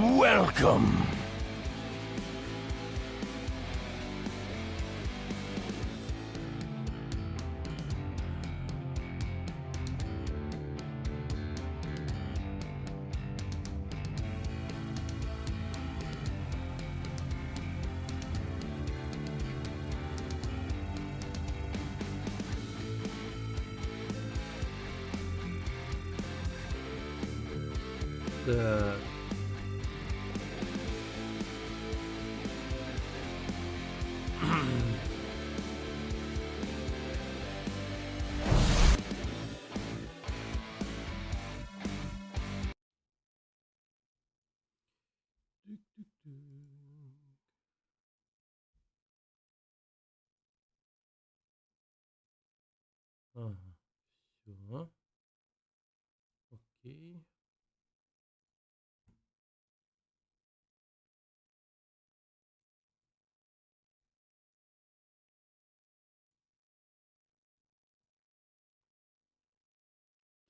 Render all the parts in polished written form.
Welcome. Так. Ага, все. Окей.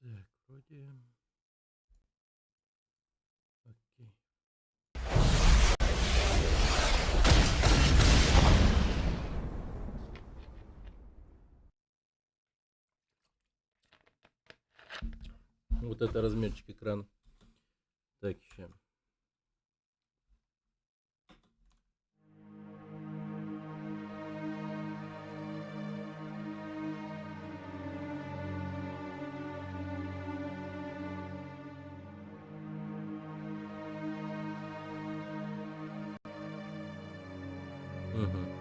Так, вроде... Окей. Вот это размерчик экрана. Так, еще. Угу.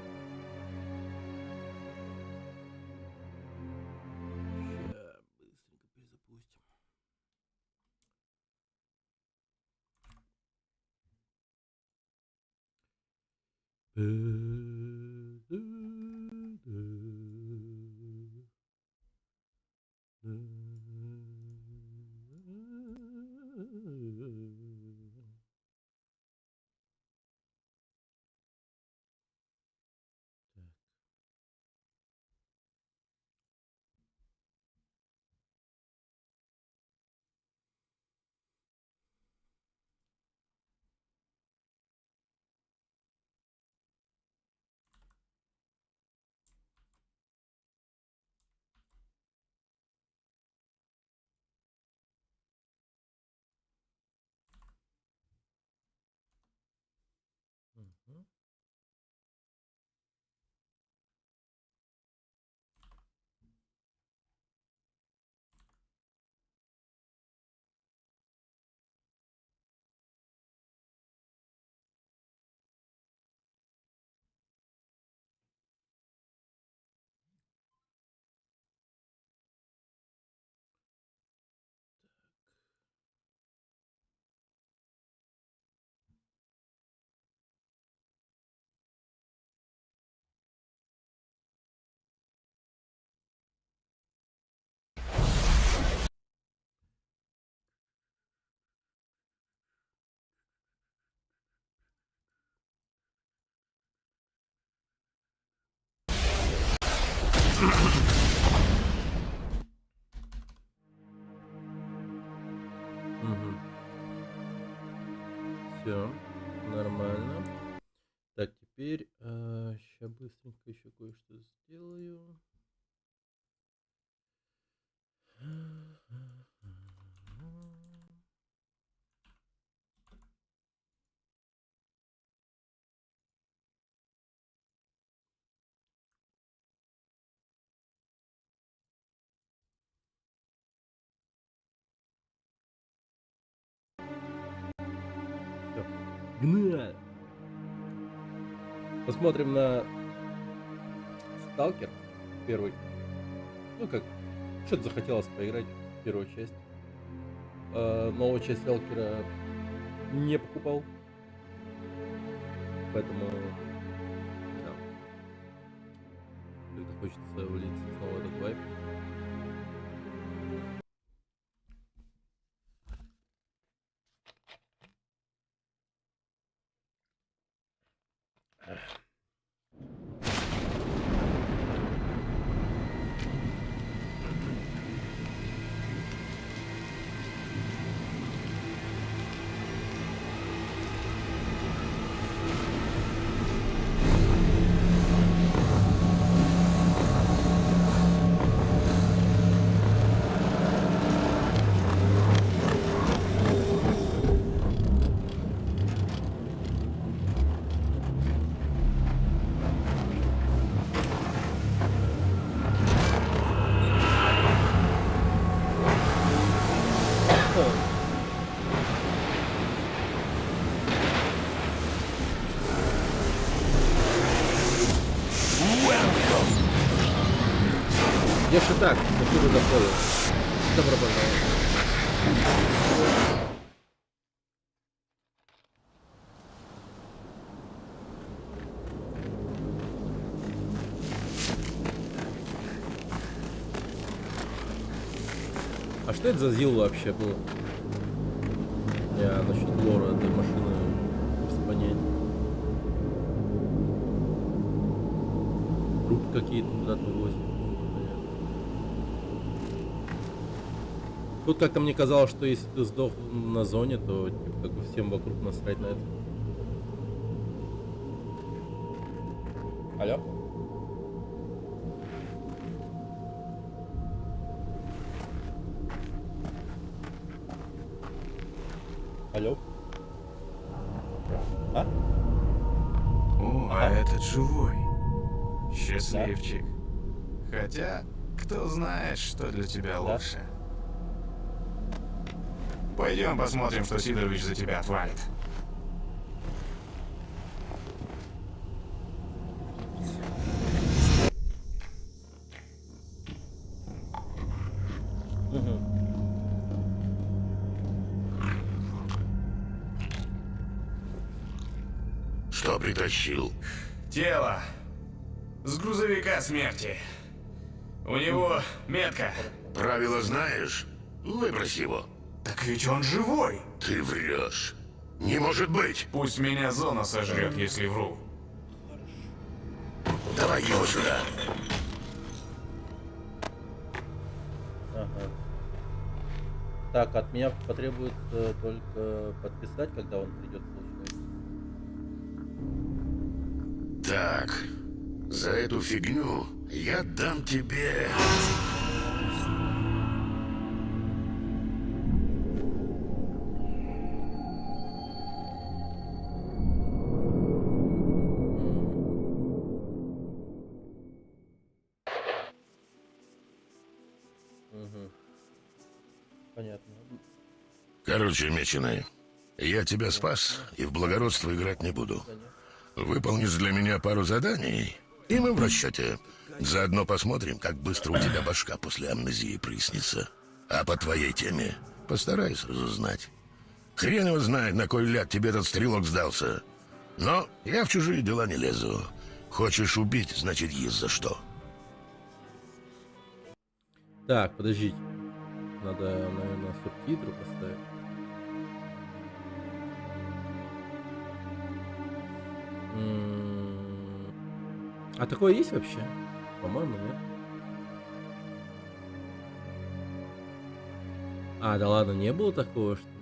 Сейчас быстренько перезапустим. Угу. Все нормально. Так, теперь сейчас быстренько еще кое-что сделаю. Все. Гнать! Посмотрим на Сталкер первый. Ну как, что-то захотелось поиграть в первую часть. Новую часть Сталкера не покупал. Поэтому да, как-то хочется влиться снова в этот вайп. Я же так, который заходит. Добро пожаловать. А что это за ЗИЛ вообще был? Я насчет лора этой машины без понятия. Трубы какие-то куда-то возят. Тут как-то мне казалось, что если ты сдох на зоне, то типа, как бы всем вокруг насрать на это. Алло? Алло? А? О, а этот живой. Счастливчик. Хотя, кто знает, что для тебя лучше. Пойдем посмотрим, что Сидорович за тебя отвалит. Что притащил? Тело. С грузовика смерти. У него метка. Правила знаешь? Выбрось его. Так ведь он живой. Ты врешь. Не может быть. Пусть меня зона сожрет, если вру. Давай его сюда. Ага. Так, от меня потребуется только подписать, когда он придет, получается. Так, за эту фигню я дам тебе... Угу. Понятно. Короче, меченый, я тебя спас и в благородство играть не буду. Выполнишь для меня пару заданий, и мы в расчете. Заодно посмотрим, как быстро у тебя башка после амнезии прояснится. А по твоей теме постараюсь разузнать. Хрен его знает, на кой ляд тебе этот стрелок сдался. Но я в чужие дела не лезу. Хочешь убить, значит, есть за что. Так, подождите. Надо, наверное, субтитры поставить. А такое есть вообще? По-моему, нет. А, да ладно, не было такого, что ли?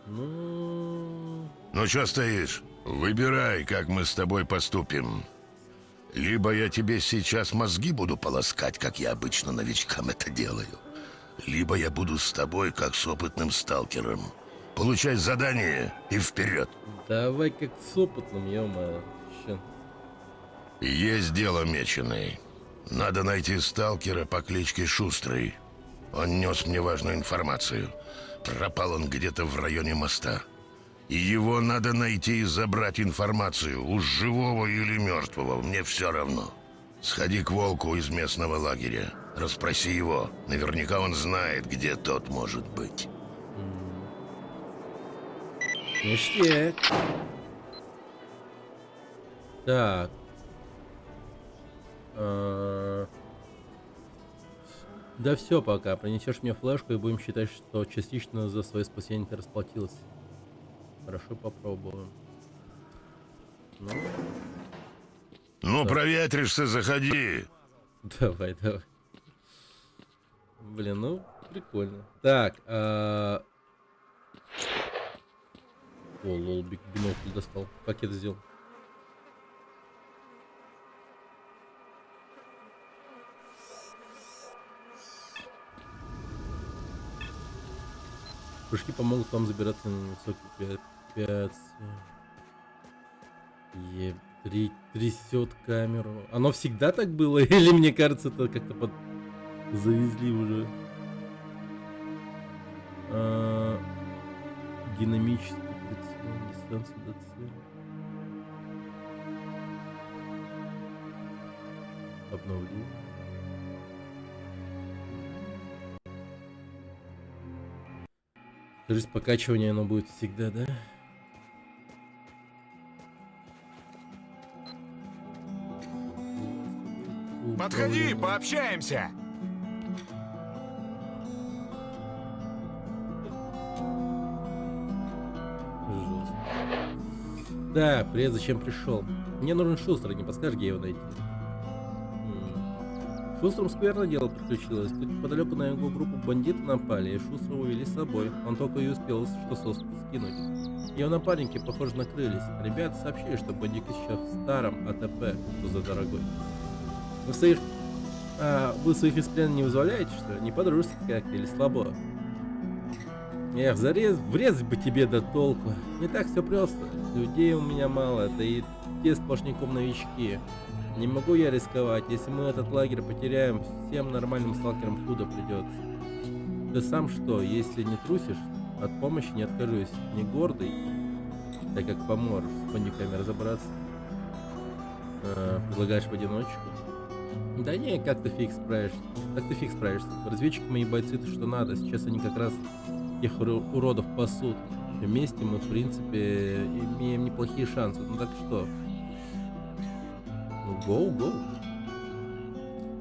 Ну... Ну чё стоишь? Выбирай, как мы с тобой поступим. Либо я тебе сейчас мозги буду полоскать, как я обычно новичкам это делаю. Либо я буду с тобой, как с опытным сталкером. Получай задание и вперед. Давай как с опытным, ё-моё. Ща. Есть дело, меченый. Надо найти сталкера по кличке Шустрый. Он нес мне важную информацию. Пропал он где-то в районе моста. И его надо найти и забрать информацию. Уж живого или мертвого, мне все равно. Сходи к волку из местного лагеря. Расспроси его. Наверняка он знает, где тот может быть. Ништяк. Так. Да все пока. Принесешь мне флешку и будем считать, что частично за свое спасение ты расплатился. Хорошо, попробуем. Ну, проветришься, заходи. Давай, давай. Блин, ну, прикольно. Так, О, лол, бинокль достал. Как я это сделал? Прыжки помогут вам забираться на высокие препятствия. Трясет камеру. Оно всегда так было? Или мне кажется, это как-то завезли уже? Динамический прицел, дистанция до цели. Обновлю. Скажись, покачивание оно будет всегда, да? Подходи, пообщаемся. Жестко. Да, привет, зачем пришел? Мне нужен Шустер, не подскажешь, где его найти? Шустром скверно дело приключилось. Тут неподалеку на его группу бандиты напали, и Шустера увели с собой. Он только и успел что скинуть. Его напарники, похоже, накрылись. Ребята сообщили, что бандик еще в старом АТП, что за дорогой. Вы своих из плена не вызволяете, что ли? Не подружите как-то или слабо? Эх, врезать бы тебе до толку. Не так все просто. Людей у меня мало, да и те сплошняком новички. Не могу я рисковать. Если мы этот лагерь потеряем, всем нормальным сталкерам худо придется. Ты сам что, если не трусишь, от помощи не откажусь. Не гордый, так как поможешь с бандюками разобраться. Предлагаешь в одиночку? Да не, как ты фиг справишься. Разведчики мои бойцы-то что надо. Сейчас они как раз тех уродов пасут. Вместе мы, в принципе, имеем неплохие шансы. Ну так что? Ну, гоу.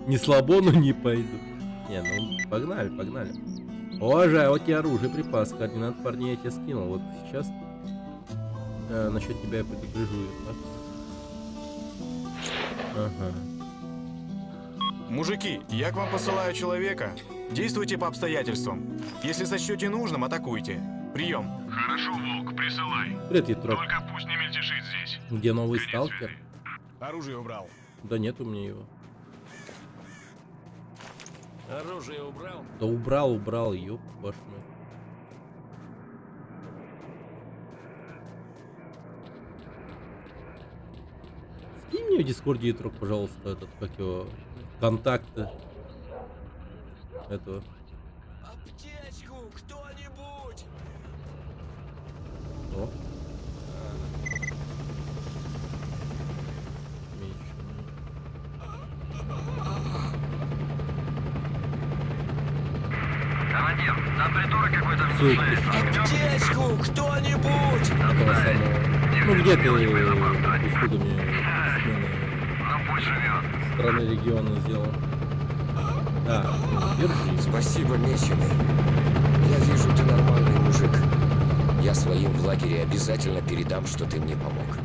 Не слабо, но не пойду. Не, ну, погнали. Уважай, вот тебе оружие, припас, координат парней я тебе скинул. Вот сейчас насчет тебя я предупрежу. Ага. Мужики, я к вам посылаю человека. Действуйте по обстоятельствам. Если сочтете нужным, атакуйте. Прием. Хорошо, Волк, присылай. Привет, Ятрок. Только пусть не мельтешит здесь. Где новый Конец сталкер? связи. Оружие убрал. Да нет у меня его. Оружие убрал? Да убрал, ёб вашу мать. Скинь мне в Дискорде, Ятрок, пожалуйста, этот, как его, контакты этого. Аптечку, кто-нибудь! О. Меньше. Командир, там придурок какой-то Ссылку. Аптечку, кто-нибудь! Этого самого. Ну где ты услугами Ну пусть живет. страны региона сделал? Да, держи. Спасибо, Меченый. Я вижу, ты нормальный мужик. Я своим в лагере обязательно передам, что ты мне помог.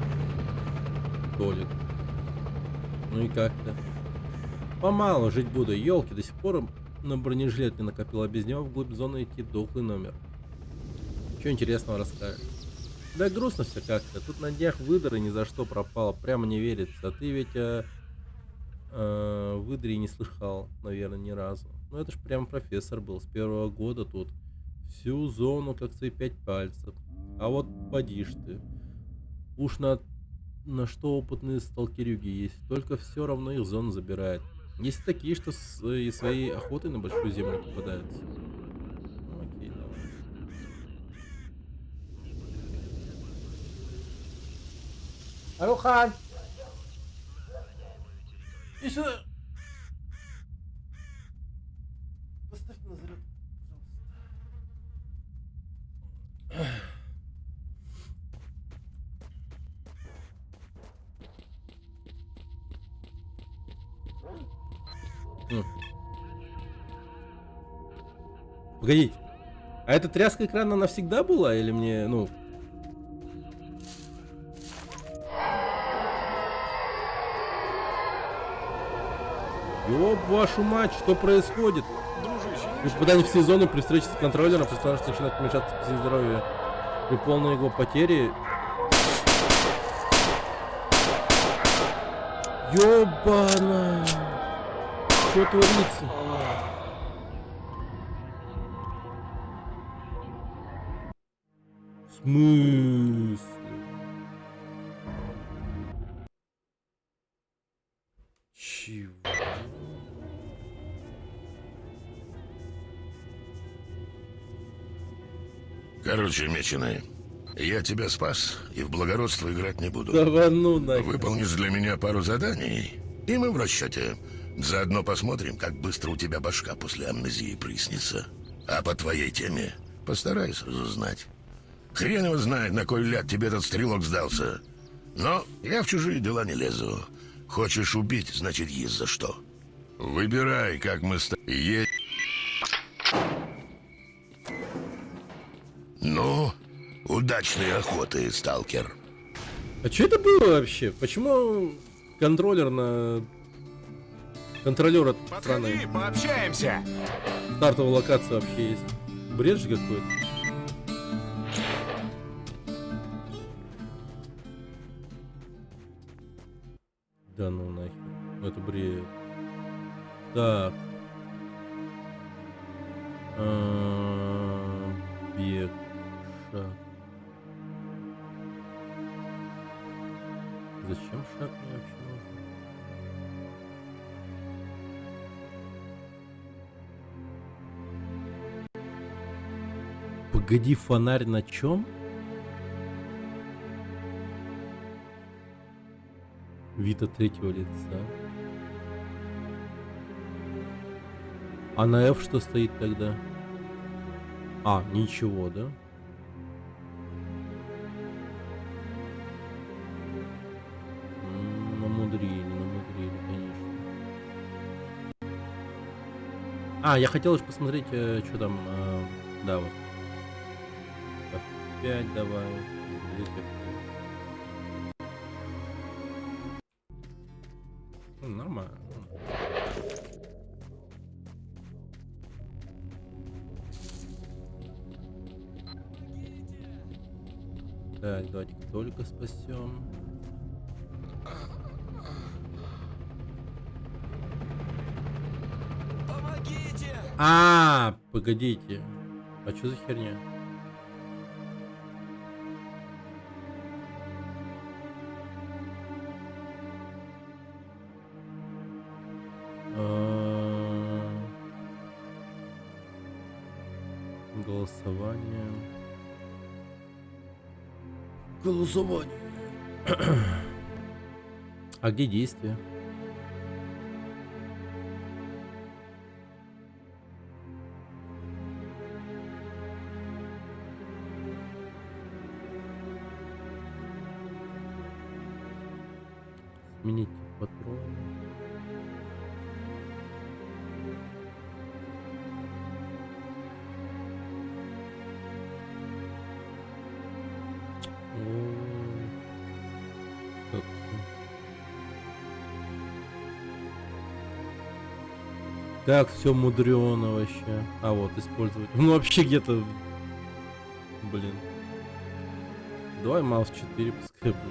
Толик. Ну и как-то. Помалу жить буду. Елки, до сих пор на бронежилет не накопил, а без него вглубь зоны идти дохлый номер. Что интересного расскажешь? Да грустно все как-то. Тут на днях выдры ни за что пропало. Прямо не верится. А ты ведь выдре не слыхал, наверное, ни разу. Ну это ж прям профессор был. С первого года тут всю зону как свои 5 пальцев. А вот поди ж ты. Уж на что опытные сталкерюги есть. Только все равно их зону забирает. Есть такие, что и своей охотой на большую землю попадаются. Ну, окей, давай. Арухан! И сюда! Поставь на заряд, пожалуйста. Погодите. А эта тряска экрана навсегда была или мне, ну... Ёб вашу мать, что происходит? При попадании в сезону при встрече с контроллером персонаж начинает уменьшаться по здоровью. При полной его потере... Ёбана! Что творится? В смысле? Чего? Короче, Меченый, я тебя спас и в благородство играть не буду. Да ну нахер. Выполнишь для меня пару заданий, и мы в расчете. Заодно посмотрим, как быстро у тебя башка после амнезии прояснится. А по твоей теме постараюсь разузнать. Хрен его знает, на кой ляд тебе этот стрелок сдался. Но я в чужие дела не лезу. Хочешь убить, значит, есть за что. Выбирай, как мы Ну, удачной охоты, сталкер. А что это было вообще? Почему контроллер на... Контролер от страны Подходи, пообщаемся. стартовой локации вообще есть? Бред же какой-то. Да ну нахер. Это бред. Так. Бег. Шаг. Зачем шаг мне вообще нужен? Погоди, фонарь на чем? Вид от третьего лица. А на F что стоит тогда? А, ничего, да? Намудрили, конечно. А, я хотел лишь посмотреть, что там, да, вот. F5 давай. Нормально. Так, давайте только спасем. Помогите! Погодите. А что за херня? Голосование. Голосование. А где действие? Сменить патроны. Как все мудрено вообще. А вот использовать. Ну вообще где-то. Блин. Давай маус 4 пускай будет.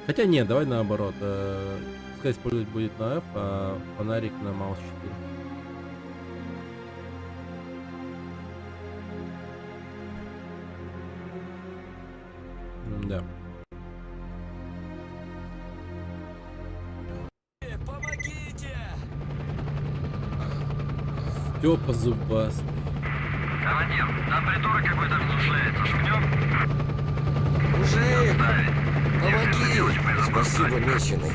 Хотя нет, давай наоборот. Пускай использовать будет на F, а фонарик на маус 4. Да. Помогите! Степа зубастый. Командир, там придурок какой-то внушляется. Шмнем? Мужик, помоги! Спасибо, меченый.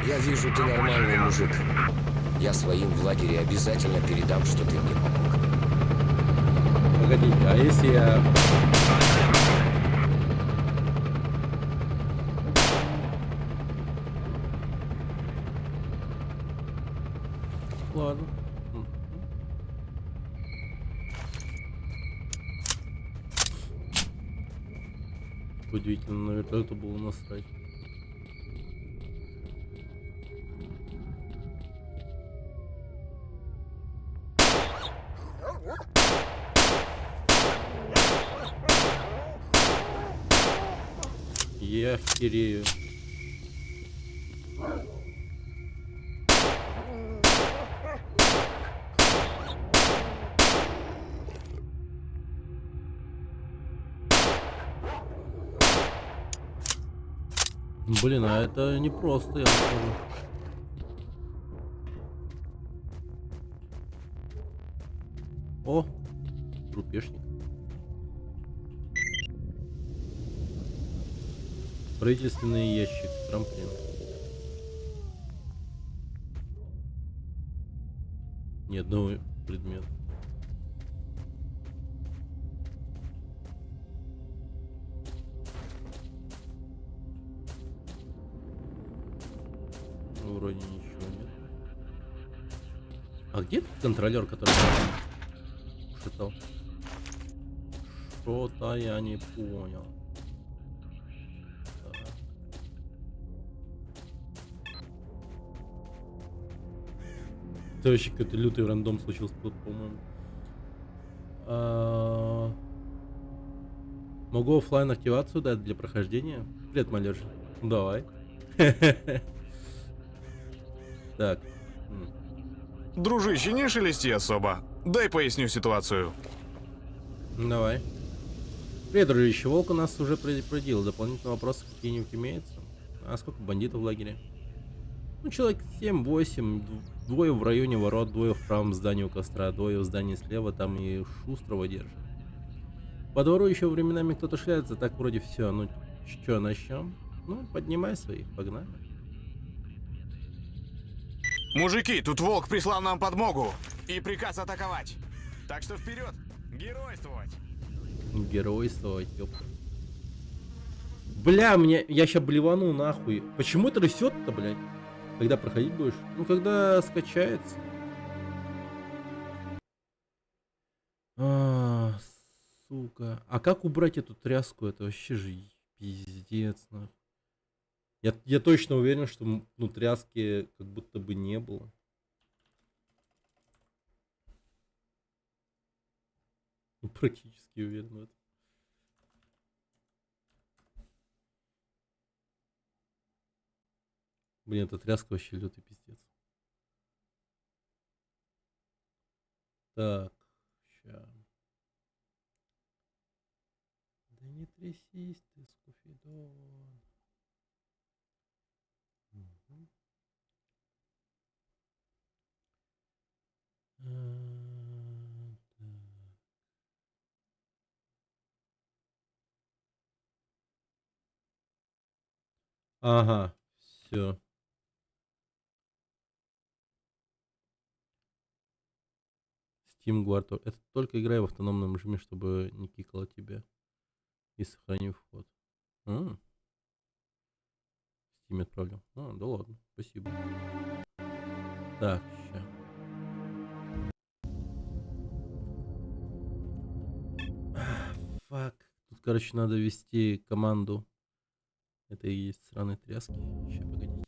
Я вижу, ты нормальный мужик. Я своим в лагере обязательно передам, что ты мне помог. Погодите, а если я... Ладно. Удивительно, на вертолету было насрать. Я херею. Блин, а это не просто, я вам скажу. О, рупешник. Правительственный ящик, трамплин. Ни одного предмета. Ну, вроде ничего нет. А где этот контролер, который шатал? Что-то я не понял. Так. Это вообще какой-то лютый рандом случился тут, по-моему. Могу оффлайн активацию дать для прохождения? Привет, малыш. Давай. Так. Дружище, не шелести особо. Дай поясню ситуацию. Давай. Привет, дружище. Волк у нас уже предупредил. Дополнительные вопросы какие-нибудь имеются? А сколько бандитов в лагере? Ну, человек 7-8. Двое в районе ворот, двое в правом здании у костра, двое в здании слева, там и Шустрого держат. По двору еще временами кто-то шляется, так вроде все. Ну, что, начнем? Ну, поднимай своих, погнали. Мужики, тут волк прислал нам подмогу и приказ атаковать. Так что вперед, геройствовать. Геройствовать, ёпта. Бля, я ща блевану нахуй. Почему это трясет-то, блядь? Когда проходить будешь? Ну, когда скачается. Сука. А как убрать эту тряску? Это вообще же пиздец, нахуй. Я точно уверен, что ну, тряски как будто бы не было. Ну, практически уверен в этом. Блин, эта тряска вообще лютый пиздец. Так, ща. Да не трясись ты, Скуфидон. Угу. Ага, все. Steam Guard. Это только играй в автономном режиме, чтобы не кикало тебя. И сохрани вход. Steam отправлю. Да ладно, спасибо. Так, ща. Фак. Тут, короче, надо ввести команду. Это и есть сраные тряски. Сейчас, погодите.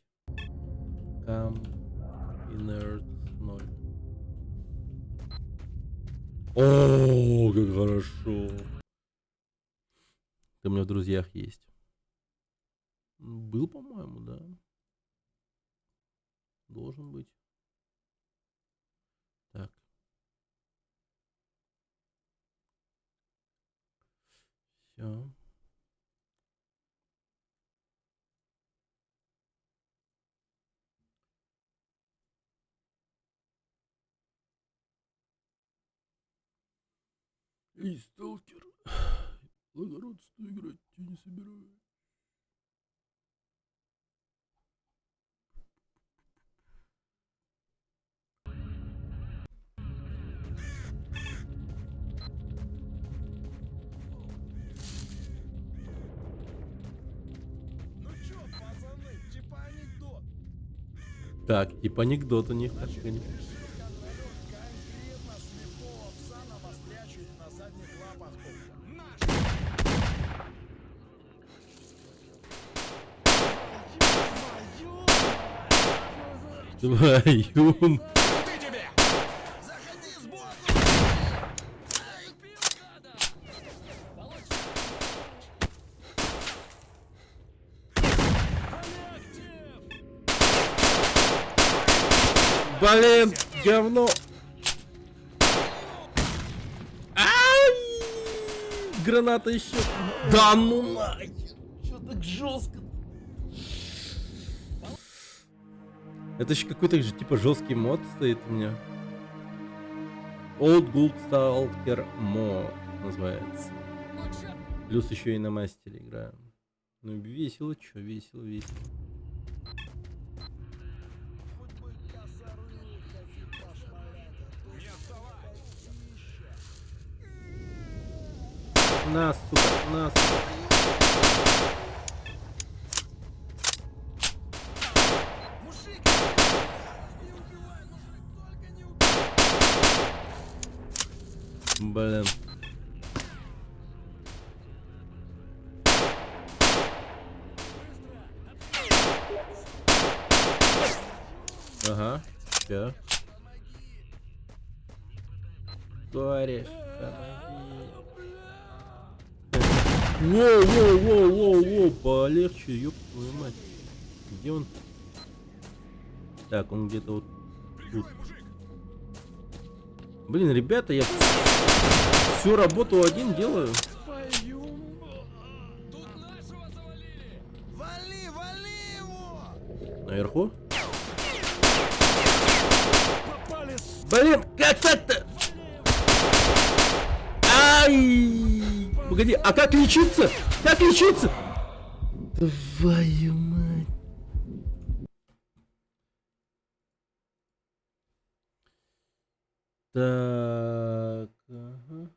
Cam inert 0. О, как хорошо. Ты у меня в друзьях есть. Был, по-моему, да. Должен быть. Так. Все. Эй, сталкер. Благородство играть я не собираюсь. Ну чё, пацаны, типа анекдот. Так, типа анекдот у них. Контролер конкретно слепого пса навострячивает на задних лапах. Твою. Ты тебе! Заходи сбоку! Блин, говно. Ай! Граната еще. Да ну нахер. Что так жестко? Это еще какой-то же типа жесткий мод стоит у меня. Old Gold Stalker Mod называется. Плюс еще и на мастере играем. Ну весело, чё, весело, весело. Хоть бы косорылых каких пошмалять, а то На, сука, на, сука. мужик! Не убивай, мужик, только не убивай! Блин. Ага, чё? Кореш, помоги. Воу, полегче, ёб твою мать. Где он? Так, он где-то вот тут. Блин, ребята, я всю работу один делаю. Тут нашего завалили! Вали, вали его! Наверху? Попали, с... Блин, как так-то? Ай! Погоди, а как лечиться? Как лечиться? Твою мать. Так. Ага.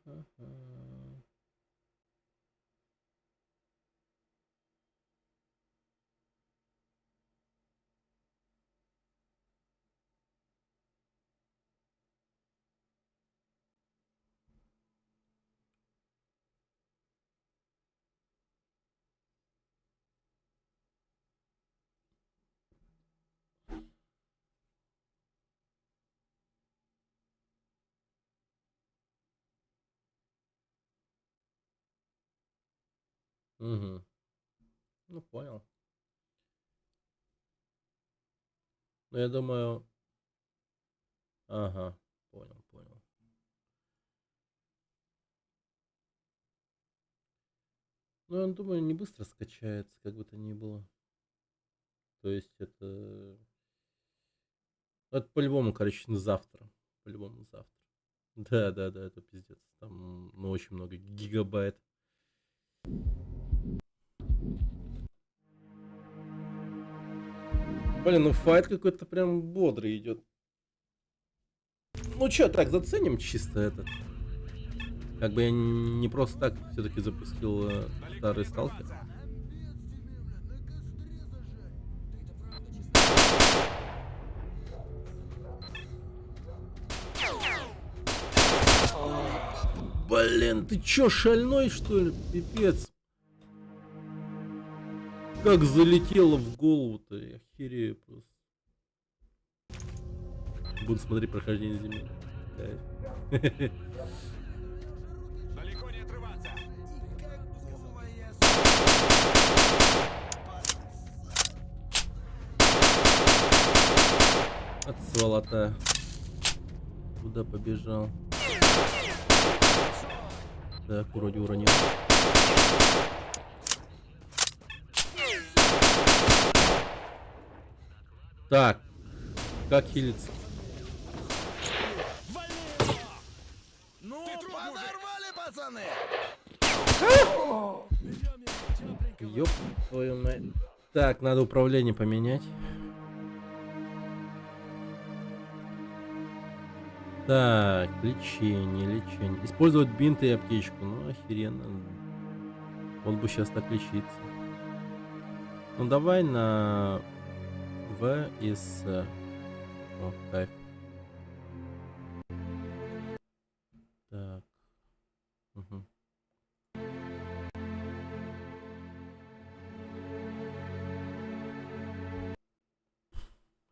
Угу. Ну, понял. Ну, я думаю... Ага, понял. Ну, я думаю, не быстро скачается, как бы то ни было. То есть это... Это по-любому, короче, на завтра. По-любому завтра. Да, это пиздец. Там, ну, очень много гигабайт. Блин, ну файт какой-то прям бодрый идет. Ну чё, так, заценим чисто этот. Как бы я не просто так все-таки запустил старый сталкер. Блин, ты чё, шальной что ли? Пипец. Как залетело в голову-то, я охерею просто. Буду смотреть прохождение земли. Далеко не отрываться. От сволота. Куда побежал? Так, вроде уронил. Так, как хилиться? Ну, подорвали, пацаны! Ёп твою мать. Так, надо управление поменять. Так, лечение. Использовать бинты и аптечку. Ну, охеренно. Он бы сейчас так лечиться. Ну, давай на В и С. О, кайф. Так. Угу.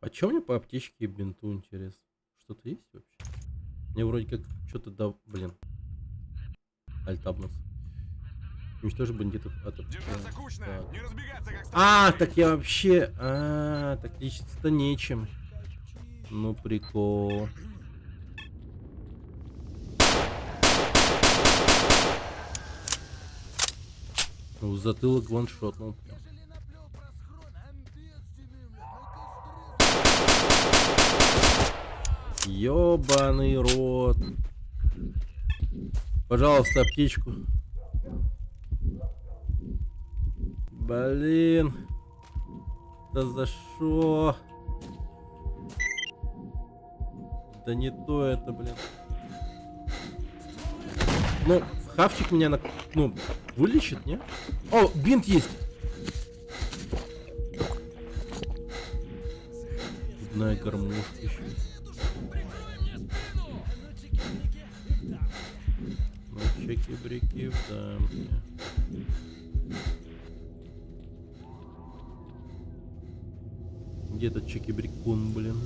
А чё мне по аптечке и бинту интересно? Что-то есть вообще? Мне вроде как что-то дал... Блин. Альтабнус. Уничтожить бандитов от... Держаться кучно, Так. не разбегаться, как Так я вообще... так лечиться-то нечем. Ну, прикол. Ну, в затылок ваншот, ну. Ёбаный рот. Пожалуйста, аптечку. Блин. Да за шо? Да не то это, блин. Ну, хавчик меня ну, вылечит, не? О, бинт есть. Зубная кормушка еще. Ну, чеки-брики в дамке. Где этот чеки-брикун, блин?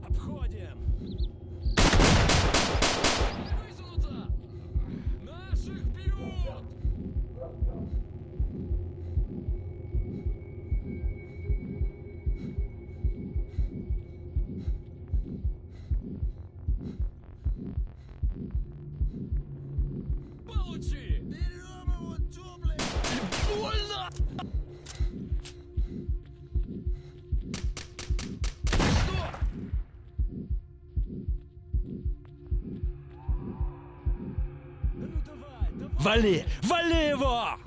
Обходим. Высунуться. Наших бьют. Получи. Берем его, теплый. Больно. Вали! Вали его!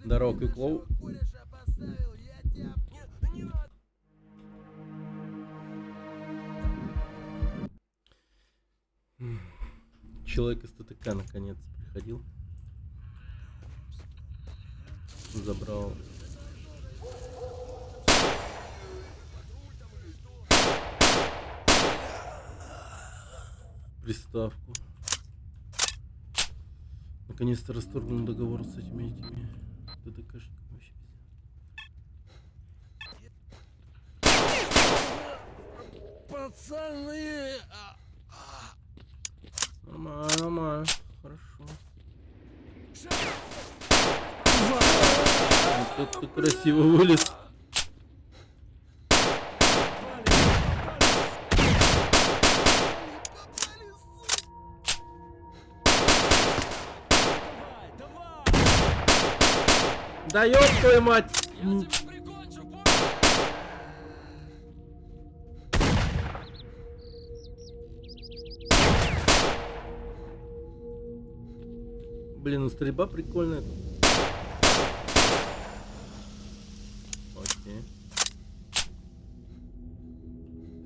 Дорог и клоу. Кореша поставил, я тебя... Не надо. Человек из ТТК наконец приходил. Забрал. Приставку. Наконец-то расторгнул договор с этими ТТКшниками вообще. Пацаны! Нормально, нормально. Хорошо. Вот это ты красиво вылез. Да ёб твою мать! Блин, ну стрельба прикольная. Окей.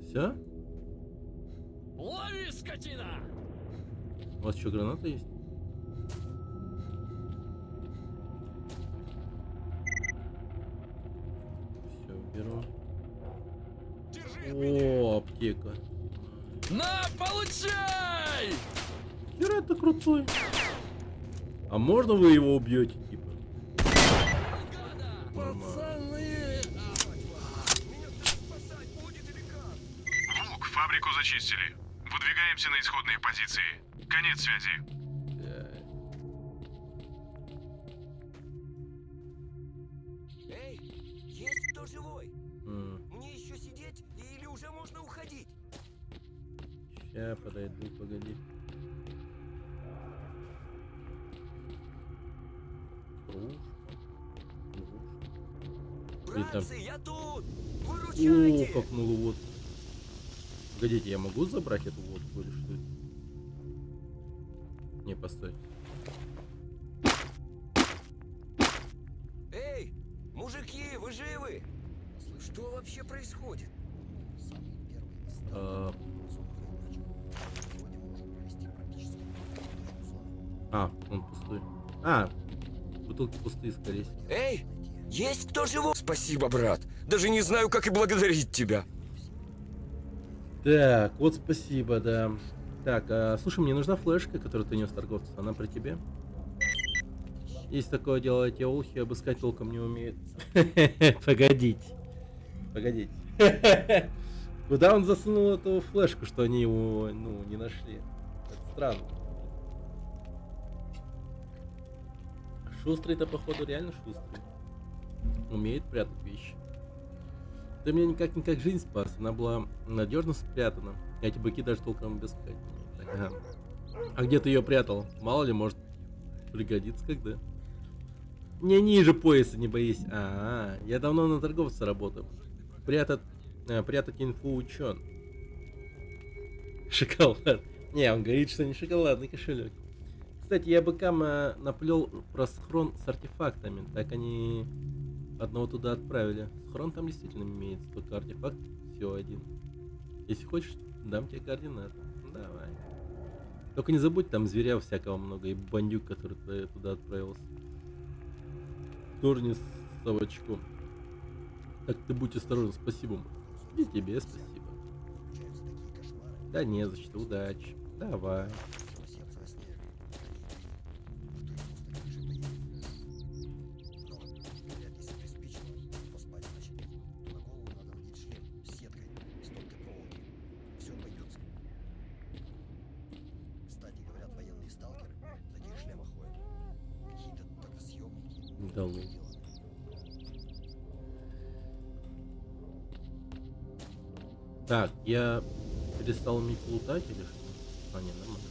Все? Лови, скотина! У вас что, граната есть? Все, беру. О, аптека. На, получай! Хера ты крутой. А можно вы его убьете, типа? Пацаны! Волк, фабрику зачистили. Выдвигаемся на исходные позиции. Конец связи. Эй, есть кто живой? Мне еще сидеть или уже можно уходить? Ща подойду, погоди. Братцы, я тут! О, Выручайте! как много водки. Погодите, я могу забрать эту водку или что это? Не, постой. Эй, мужики, вы живы? Что вообще происходит? Он пустой. Бутылки пустые, скорее всего. Эй, есть кто живой? Спасибо, брат. Даже не знаю, как и благодарить тебя. Так, вот спасибо, да. Так, слушай, мне нужна флешка, которую ты нес торговцу. Она при тебе? Есть такое дело, эти олухи обыскать толком не умеют. Погодите. Куда он засунул эту флешку, что они его, не нашли? Это странно. Шустрый-то, походу, реально шустрый. Умеет прятать вещи. Ты меня никак жизнь спас. Она была надежно спрятана. Эти быки даже толком обыскать не умеют. Так, ага. А где ты ее прятал? Мало ли, может пригодится когда. Не ниже пояса, не боись. Я давно на торговца работаю. Прятать инфу учен. Шоколад. Не, он говорит, что не шоколадный кошелек. Кстати, я быкам наплел про схрон с артефактами. Так они одного туда отправили. Схрон там действительно имеется, только артефакт всего один. Если хочешь, дам тебе координаты. Давай. Только не забудь, там зверя всякого много и бандюк, который туда отправился. Турни совочку. Так ты будь осторожен, спасибо. И тебе спасибо. Да не за что, удачи. Давай. Да ну. Так, я перестал уметь лутать или что? Не, нормально.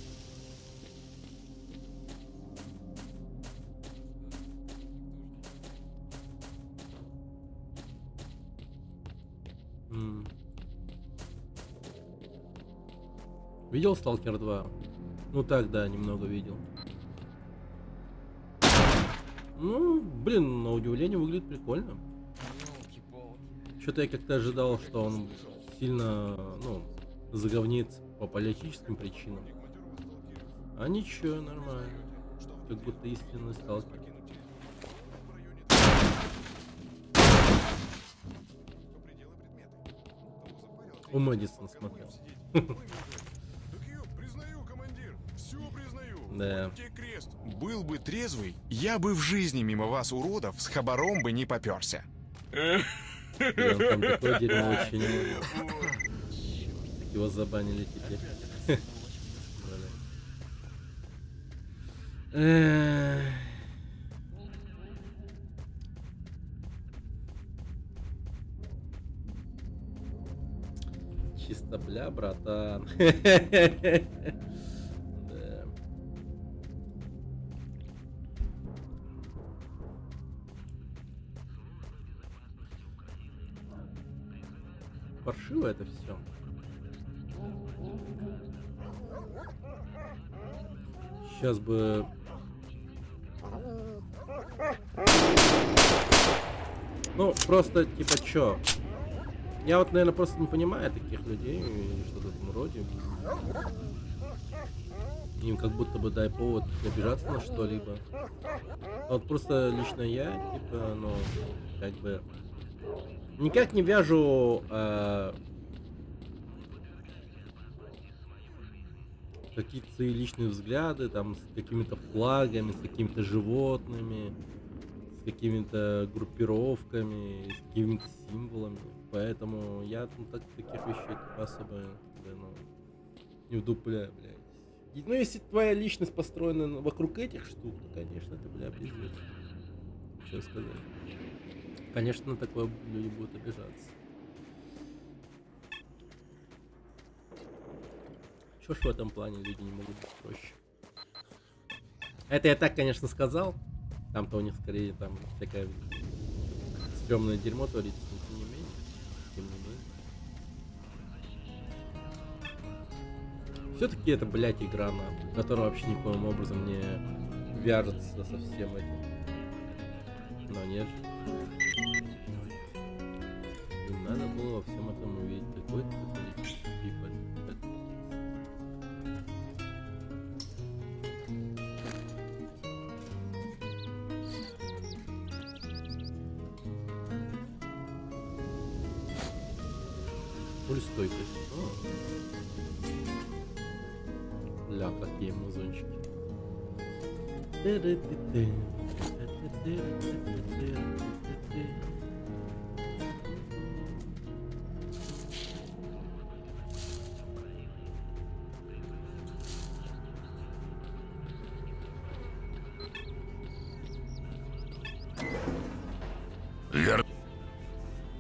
Видел Сталкер 2? Ну так, да, немного видел. Ну, блин, на удивление выглядит прикольно. Что-то я как-то ожидал, что он сильно, ну, заговнится по политическим причинам. А ничего, нормально. Как будто истинный сталкер. У Мэдисона смотрел. Так я признаю, командир. Все признаю. Да. Вот тебе крест. Был бы трезвый, я бы в жизни мимо вас, уродов, с хабаром бы не поперся. Блин, там такое дерьмо вообще не могу. Его забанили теперь. Эх. Чисто бля, братан. Да. Паршиво это все. Сейчас бы... Ну, просто, типа, чё? Я вот, наверное, просто не понимаю таких людей или что-то в этом роде. Им как будто бы дай повод обижаться на что-либо. А вот просто лично я, типа, ну, как бы... Никак не вяжу какие-то свои личные взгляды там с какими-то флагами, с какими-то животными, с какими-то группировками, с какими-то символами. Поэтому я ну, таких вещей типа, особо ну, не вдупляю, блядь. И, ну, если твоя личность построена вокруг этих штук, то, конечно, это, бля, пиздец. Что сказать? Конечно, на такое люди будут обижаться. Чё ж в этом плане люди не могут быть проще? Это я так, конечно, сказал. Там-то у них скорее там всякое стрёмное дерьмо творится, но тем не менее. Тем не менее. Все-таки это, блядь, игра, которая вообще никаким образом не вяжется со всем этим. Но нет. Им надо было во всем этом увидеть какой-то политический подтекст. Пульстойкость. Ля, какие музончики.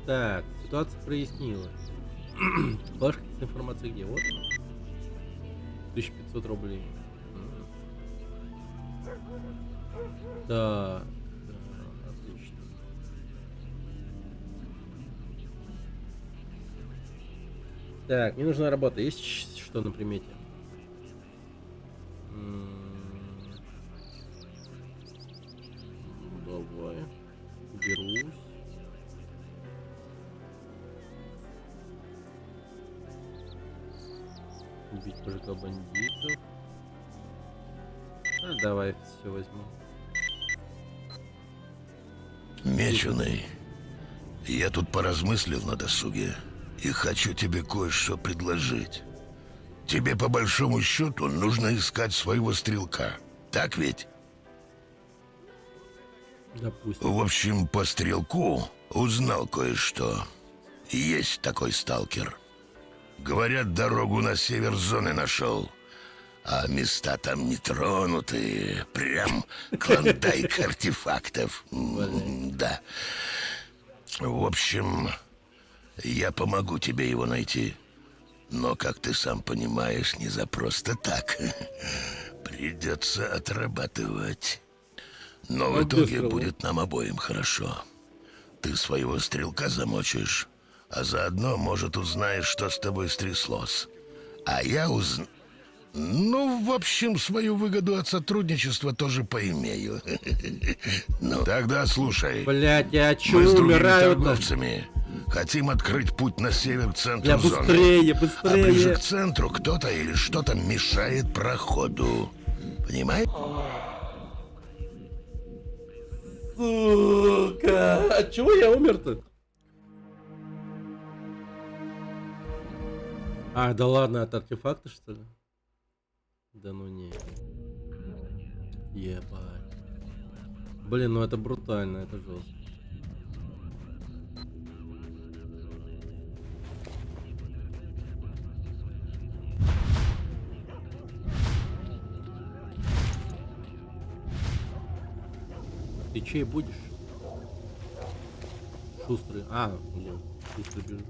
Так, ситуация прояснилась. Флешка с информацией где? Вот. 1500 рублей. Да, отлично. Так, мне нужна работа. Есть что на примете? Давай. Берусь. Убить ПЖК бандитов. А, давай все возьму. Меченый, я тут поразмыслил на досуге и хочу тебе кое-что предложить. Тебе по большому счету нужно искать своего стрелка, так ведь? Допустим. В общем, по стрелку узнал кое-что. Есть такой сталкер. Говорят, дорогу на север зоны нашел. А места там нетронутые. Прям клондайк артефактов. Да. В общем, я помогу тебе его найти. Но, как ты сам понимаешь, не за просто так. Придется отрабатывать. Но в итоге будет нам обоим хорошо. Ты своего стрелка замочишь, а заодно, может, узнаешь, что с тобой стряслось. А я Ну, в общем, свою выгоду от сотрудничества тоже поимею. Ну, тогда слушай. Блять, я чё Мы с другими умираю-то? торговцами хотим открыть путь на север к центру Я зоны. быстрее, А ближе быстрее. к центру кто-то или что-то мешает проходу. Понимаешь? Сука, от чего я умер-то? А, да ладно, от артефакта, что ли? Да ну не. Ебать. Блин, ну это брутально, это жестко. Ты чей будешь? Шустрый. А, блин, шустрый бежит.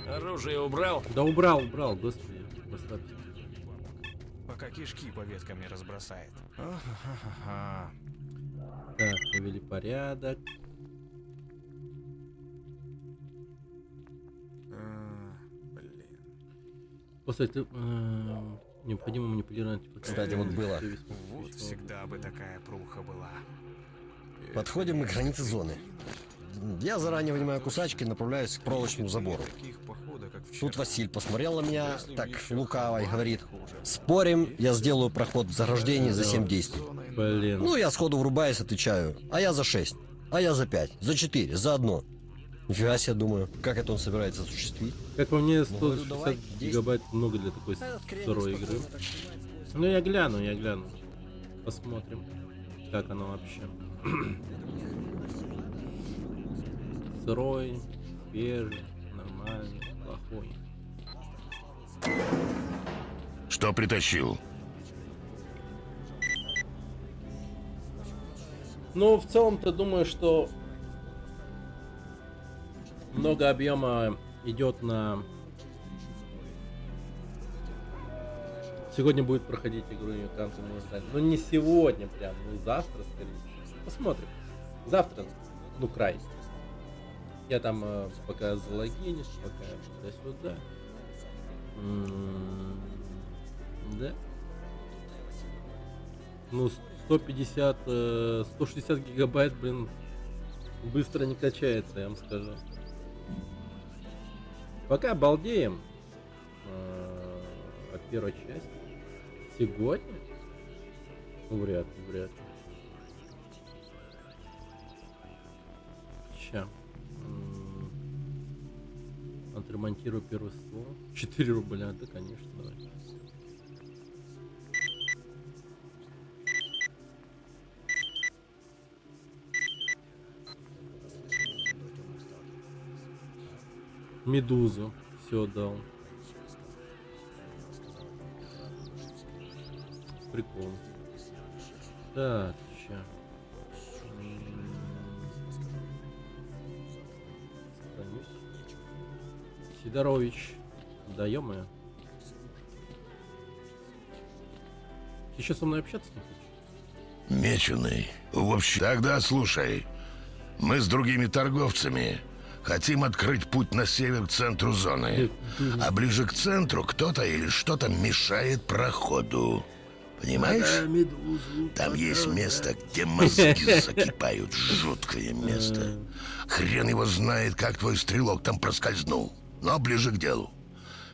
Оружие убрал? Да убрал, быстрее. Расслабься. Пока кишки по веткам не разбросает. Ага. Так, повели порядок. Блин. После необходимо манипулировать. Кстати, вот было. Вот всегда бы такая пруха была. Подходим мы к границе зоны. Я заранее вынимаю кусачки и направляюсь к проволочному забору. Таких похода, как вчера. Тут Василь посмотрел на меня так лукаво и говорит: спорим, я сделаю проход в заграждении за 7 действий. Блин. Ну, я сходу врубаюсь, отвечаю: а я за 6, а я за 5, за 4, за 1. Нифига себе, думаю, как это он собирается осуществить. Как по мне, говорю, 160 давай, гигабайт много для такой сырой игры. Ну я гляну. Посмотрим, как оно вообще. Сырой, свежий, нормальный, плохой. Что притащил? Ну, в целом-то думаю, что много объема идет на... Сегодня будет проходить игру Мутанты, можно сказать. Ну, не сегодня прям, ну, завтра, скорее. Посмотрим. Завтра, ну, край. Я там пока залогинюсь, пока туда-сюда. Да. Ну, 160 гигабайт, блин, быстро не качается, я вам скажу. Пока балдеем от первой части. Сегодня? Ну, вряд ли. Ща. Отремонтирую первый ствол. 4 рубля, да, конечно, давай. Медузу все дал. Прикол. Так, ща. Сохранюсь. Сидорович. Да ё-моё. Ты еще со мной общаться не хочешь? Меченый. В общем, тогда слушай. Мы с другими торговцами хотим открыть путь на север к центру зоны. А ближе к центру кто-то или что-то мешает проходу. Понимаешь? Там есть место, где мозги закипают. Жуткое место. Хрен его знает, как твой стрелок там проскользнул. Но ближе к делу.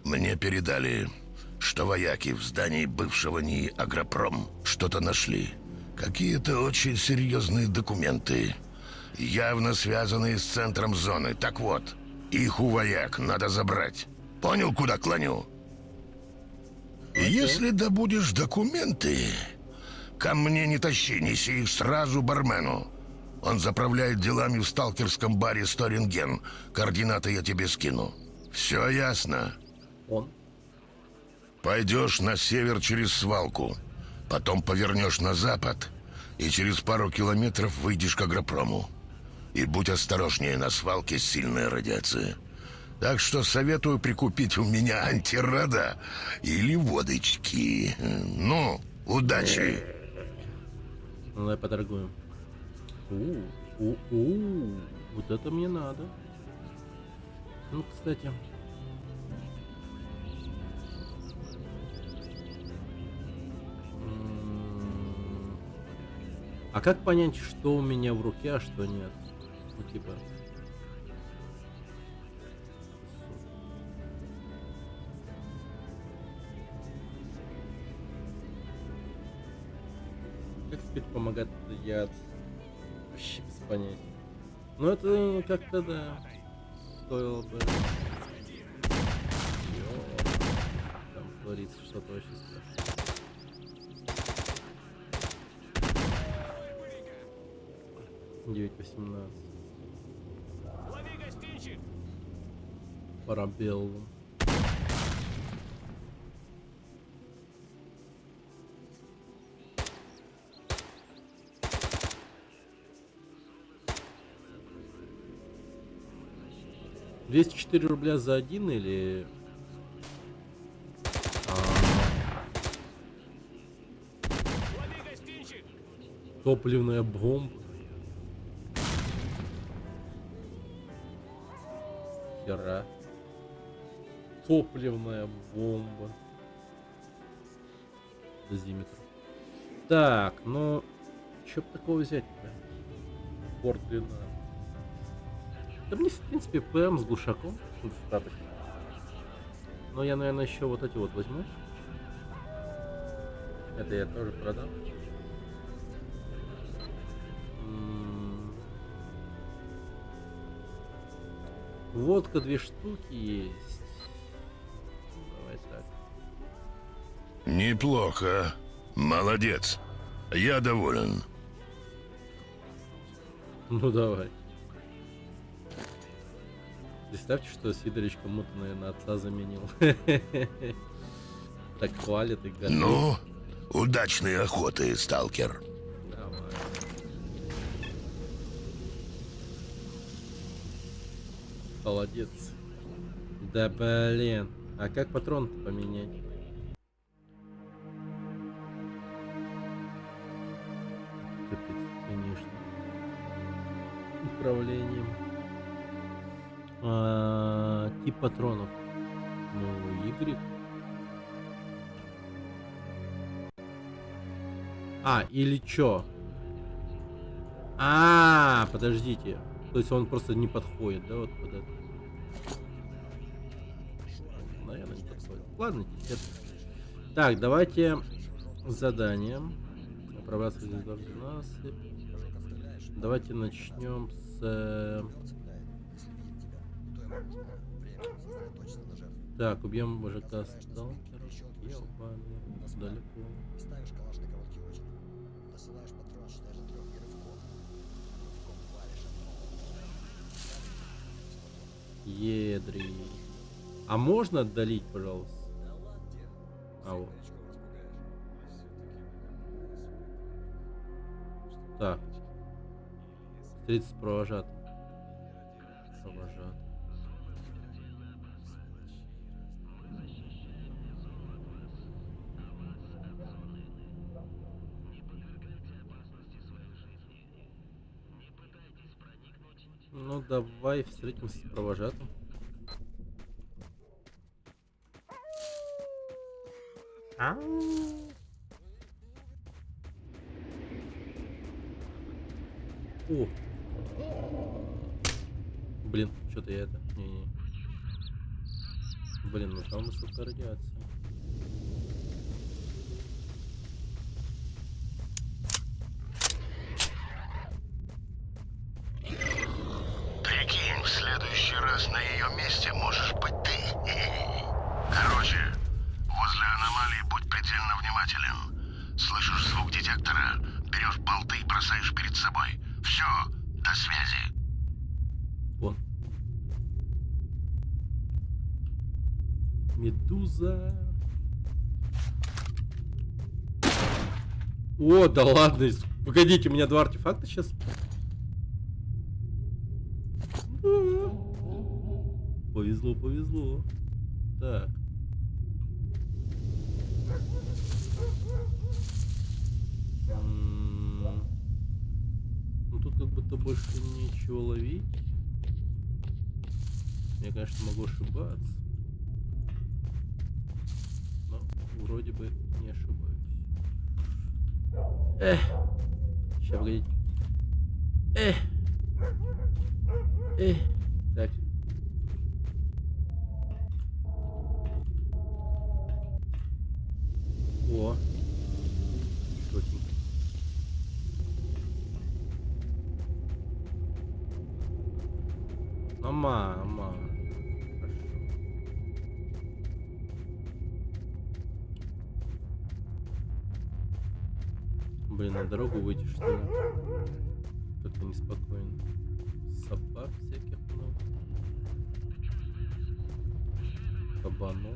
Мне передали, что вояки в здании бывшего НИИ «Агропром» что-то нашли. Какие-то очень серьезные документы, явно связанные с центром зоны. Так вот, их у вояк надо забрать. Понял, куда клоню? Если добудешь документы, ко мне не тащи, неси их сразу бармену. Он заправляет делами в сталкерском баре «Сторинген». Координаты я тебе скину. Все ясно? Он? Пойдешь на север через свалку, потом повернешь на запад, и через пару километров выйдешь к агропрому. И будь осторожнее, на свалке сильная радиация. Так что советую прикупить у меня антирада или водочки. Ну, удачи. Ну, давай поторгуем. Вот это мне надо. Ну, кстати. А как понять, что у меня в руке, а что нет? Ну, типа... Как теперь помогает яд? Вообще без понятия. Ну это как-то да. Стоило бы. Там творится что-то очень страшное. Девять 18. Парабеллум. $204 за один или... Топливная бомба. Хера. Топливная бомба. Дозиметр. Так, ну... Чё б такого взять-то? Порт 12. Да мне, в принципе, ПМ с глушаком достаточно. Но я, наверное, еще вот эти вот возьму. Это я тоже продам. Водка 2 штуки есть. Давай так. Неплохо. Молодец. Я доволен. Ну давай. Представьте, что Сидорыч кому-то, наверное, отца заменил. Так хвалит и говорит. Ну, удачной охоты, сталкер. Давай. Холодец. Да блин. А как патрон поменять? Капец, конечно. Управлением. Тип патронов. Ну, Y. Или чё? Подождите. То есть он просто не подходит, да, вот под это? Наверное, не подходит. Ладно, это... Так, давайте задание. Отправляться в насыпь. Давайте начнем с... Так, убьем мужика сталкера. Ебаный, далеко. Едри. А можно отдалить, пожалуйста? Вот. Так. Встретиться с провожатым. Провожатый. Ну давай встретимся с провожатым. О! Блин, что-то я это... Не-не. Блин, ну там высокая радиация. Прикинь, в следующий раз на ее месте можешь быть ты. Короче, возле аномалии будь предельно внимателен. Слышишь звук детектора, берешь болты и бросаешь перед собой. Все, до связи. Вон. Медуза. О, да ладно. Погодите, у меня 2 артефакта сейчас. Повезло, повезло. Так. Ну, тут как будто больше нечего ловить. Я, конечно, могу ошибаться. Но вроде бы не ошибаюсь. Эх. Сейчас, погодите. Эх. Эх. Так. О. Чётенько. Ама. Хорошо. Блин, на дорогу выйти, что ли? Как-то неспокойно. Собак всяких много. Кабанов.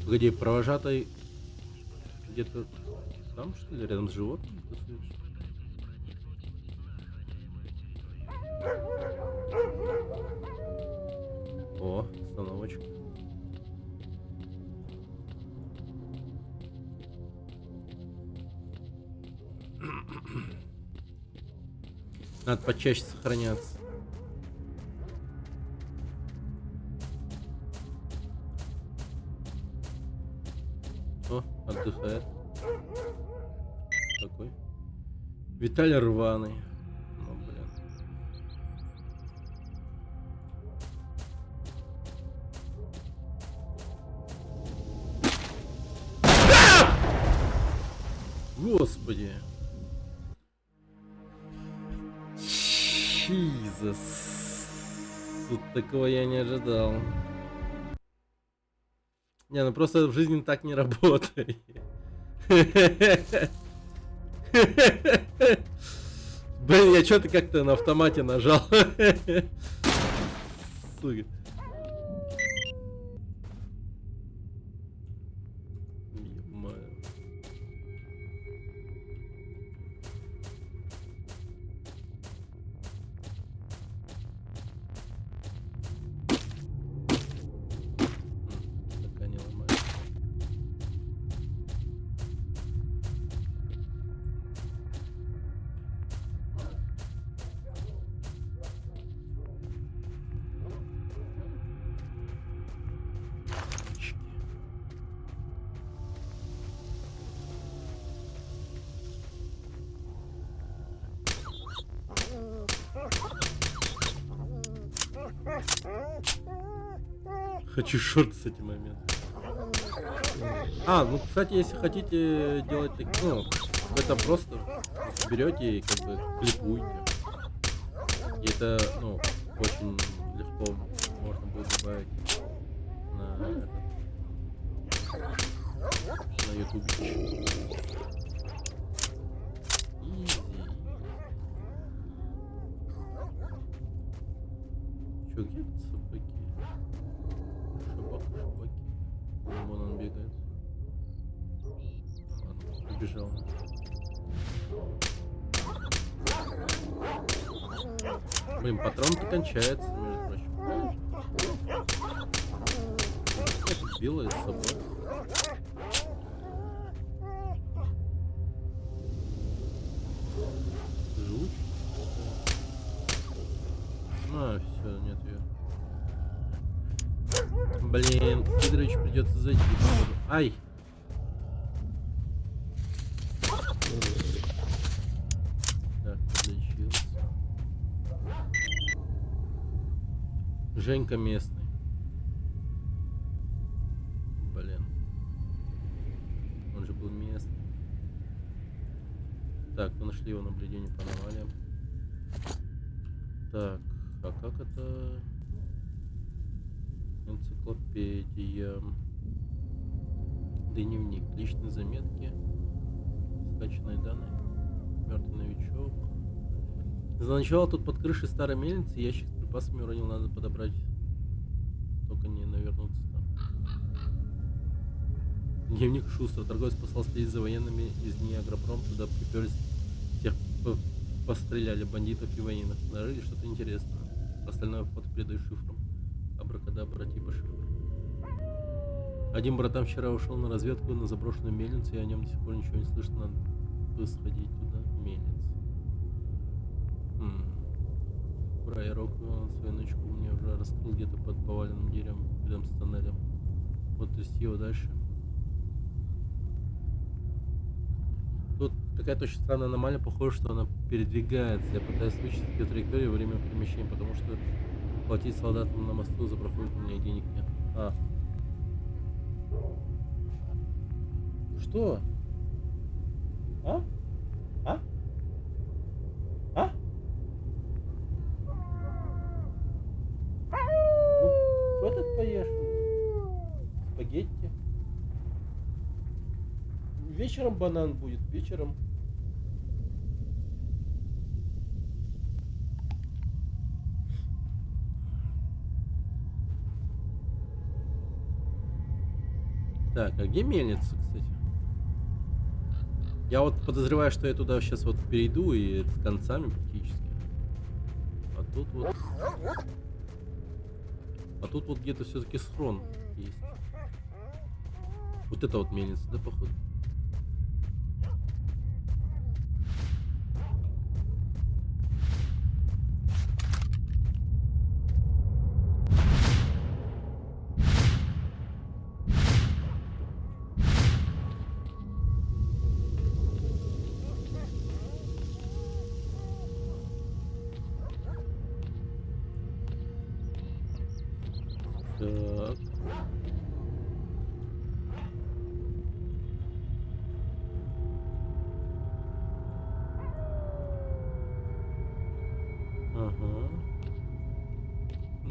Погоди, провожатый где-то там, что ли, рядом с животным? О, остановочка. Надо почаще сохраняться. О, отдыхает. Такой. Виталий рваный. Ну, блин. Господи. Jesus. Вот такого я не ожидал. Не, ну просто в жизни так не работает. Блин, я что-то как-то на автомате нажал. Сука. Ё-моё. Так они ломают. Хочу шорт с этим моментом. А, ну, кстати, если хотите делать так, ну, это просто берете и как бы клипуете. И это, ну, очень легко можно будет добавить на этот, на YouTube. Чё, где собаки? Собаки. Вон он бегает. Ладно, убежал. Блин, патрон-то кончается, между прочим. Это белая собака. Жуть. А, все, нет ее. Блин, Сидорович придется зайти. Ай! Так, подлечился. Женька местный. Блин. Он же был местный. Так, мы нашли его наблюдение по аномалиям. Так, а как это? Энциклопедия. Дневник. Личные заметки. Скачанные данные. Мертвый новичок. За начало тут под крышей старой мельницы ящик с припасами уронил. Надо подобрать. Только не навернуться там. Дневник Шустера. Торговец послал следить за военными из Ниагропром. Туда приперлись, всех постреляли, бандитов и военных. Нарыли что-то интересное. Остальное фото передаю шифром. Абракадабра типа шифр. Один братан вчера ушел на разведку на заброшенную мельницу, и о нем до сих пор ничего не слышно. Надо бы сходить туда. Мельница. Брайрок свою ночку мне уже раскрыл где-то под поваленным деревом рядом с тоннелем. Вот трясти его дальше. Тут какая-то очень странная аномалия, похоже, что она передвигается. Я пытаюсь вычислить ее траекторию во время перемещения, потому что платить солдатам на мосту за проходит у меня денег нет. Что? А? Ну, в этот поешь. Спагетти. Вечером банан будет, вечером. Так, а где мельница, кстати? Я вот подозреваю, что я туда сейчас вот перейду и с концами практически. А тут вот где-то все-таки схрон есть. Вот это вот мельница, да, походу? Так. Ага.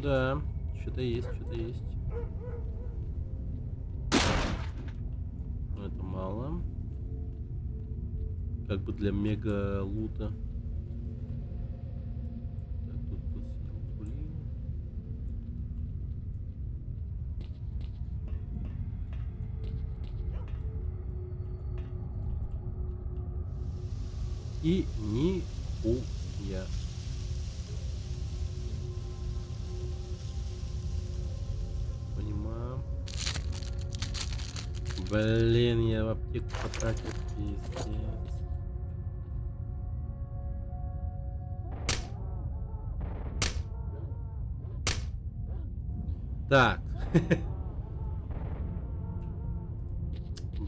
Да, что-то есть, что-то есть. Но это мало. Как бы для мега лута. Так, тут сидел блин. И нихуя. Понимаю. Блин, я в аптеку потратил, пиздец. Так.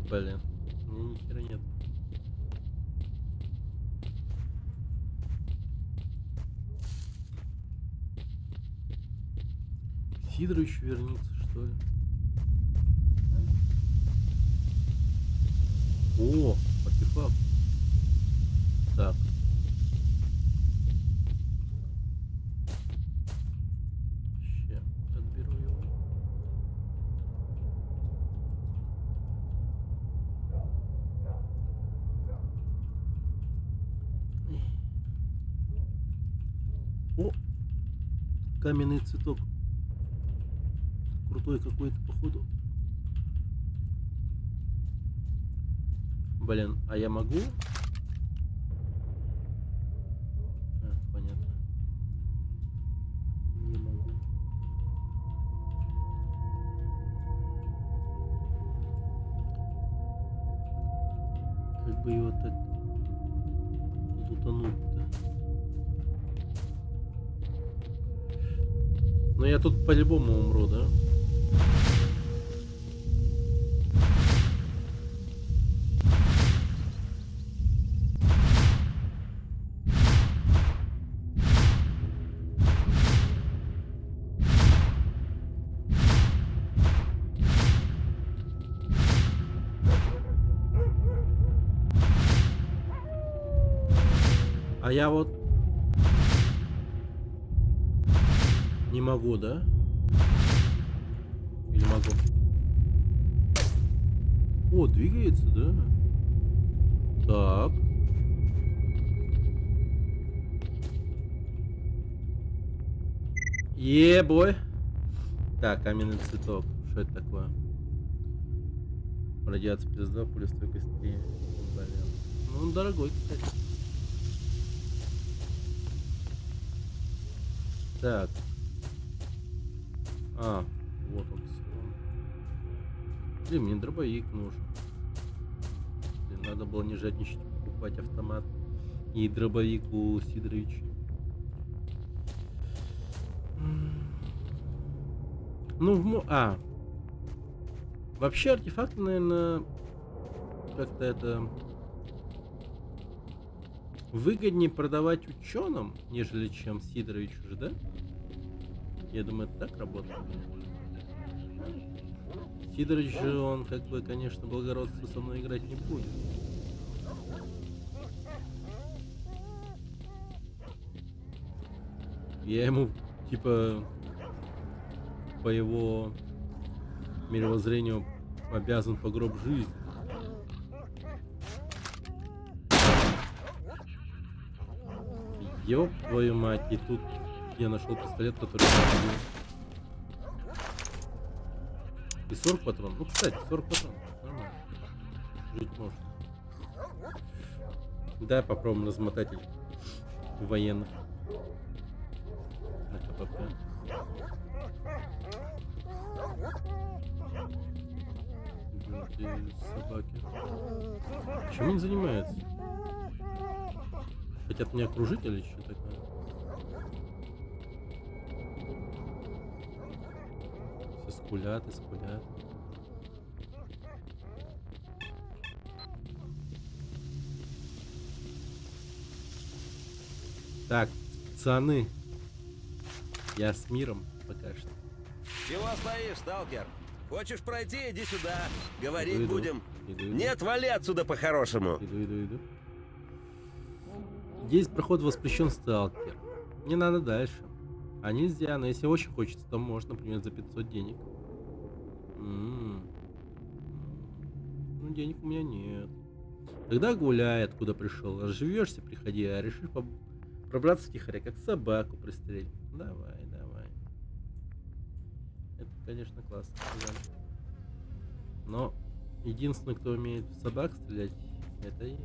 Блин, у меня ни хера нет. Сидорович вернется, что ли? О, артефакт. Так. Ща, отберу его. О, каменный цветок. Крутой какой-то, походу. Блин, а я могу? Понятно. Не могу. Как бы его так лутануть-то? Но я тут по-любому умру, да? А я вот не могу, да? Или могу? О, двигается, да? Так. Ебой. Так, каменный цветок. Что это такое? Радиация плюс 2, пулестойкость 3. Блин. Ну, он дорогой, кстати. Так. А, вот он. Блин, мне дробовик нужен. Блин, надо было не жадничать, покупать автомат и дробовик у Сидоровича. Ну, вообще артефакты, наверное, как-то это выгоднее продавать ученым, нежели чем Сидоровичу же, да? Я думаю, это так работает. Сидорович же, он как бы, конечно, благородство со мной играть не будет. Я ему, типа, по его мировоззрению обязан по гроб жизни. Ёб твою мать, и тут я нашел пистолет, который... И 40 патронов. Ну, кстати, 40 патронов. Нормально. Жить можно. Да, попробуем размотать их военных. На КПП. Собаки. Чем они занимаются? Хотят меня окружить или что такое? Все скулят и скулят. Так, пацаны. Я с миром пока что. Чего стоишь, сталкер? Хочешь пройти, иди сюда. Говорить Иду. будем. Иду. Нет, вали отсюда по-хорошему. Иду. Здесь проход воспрещен, сталкер. Мне надо дальше. А нельзя, но если очень хочется, то можно, например, за 500 денег. Ну, денег у меня нет. Тогда гуляй, откуда пришел. Разживешься, приходи, а решишь пробраться втихаря, как собаку пристрелить. Давай. Это, конечно, классно. Но единственный, кто умеет в собак стрелять, это я.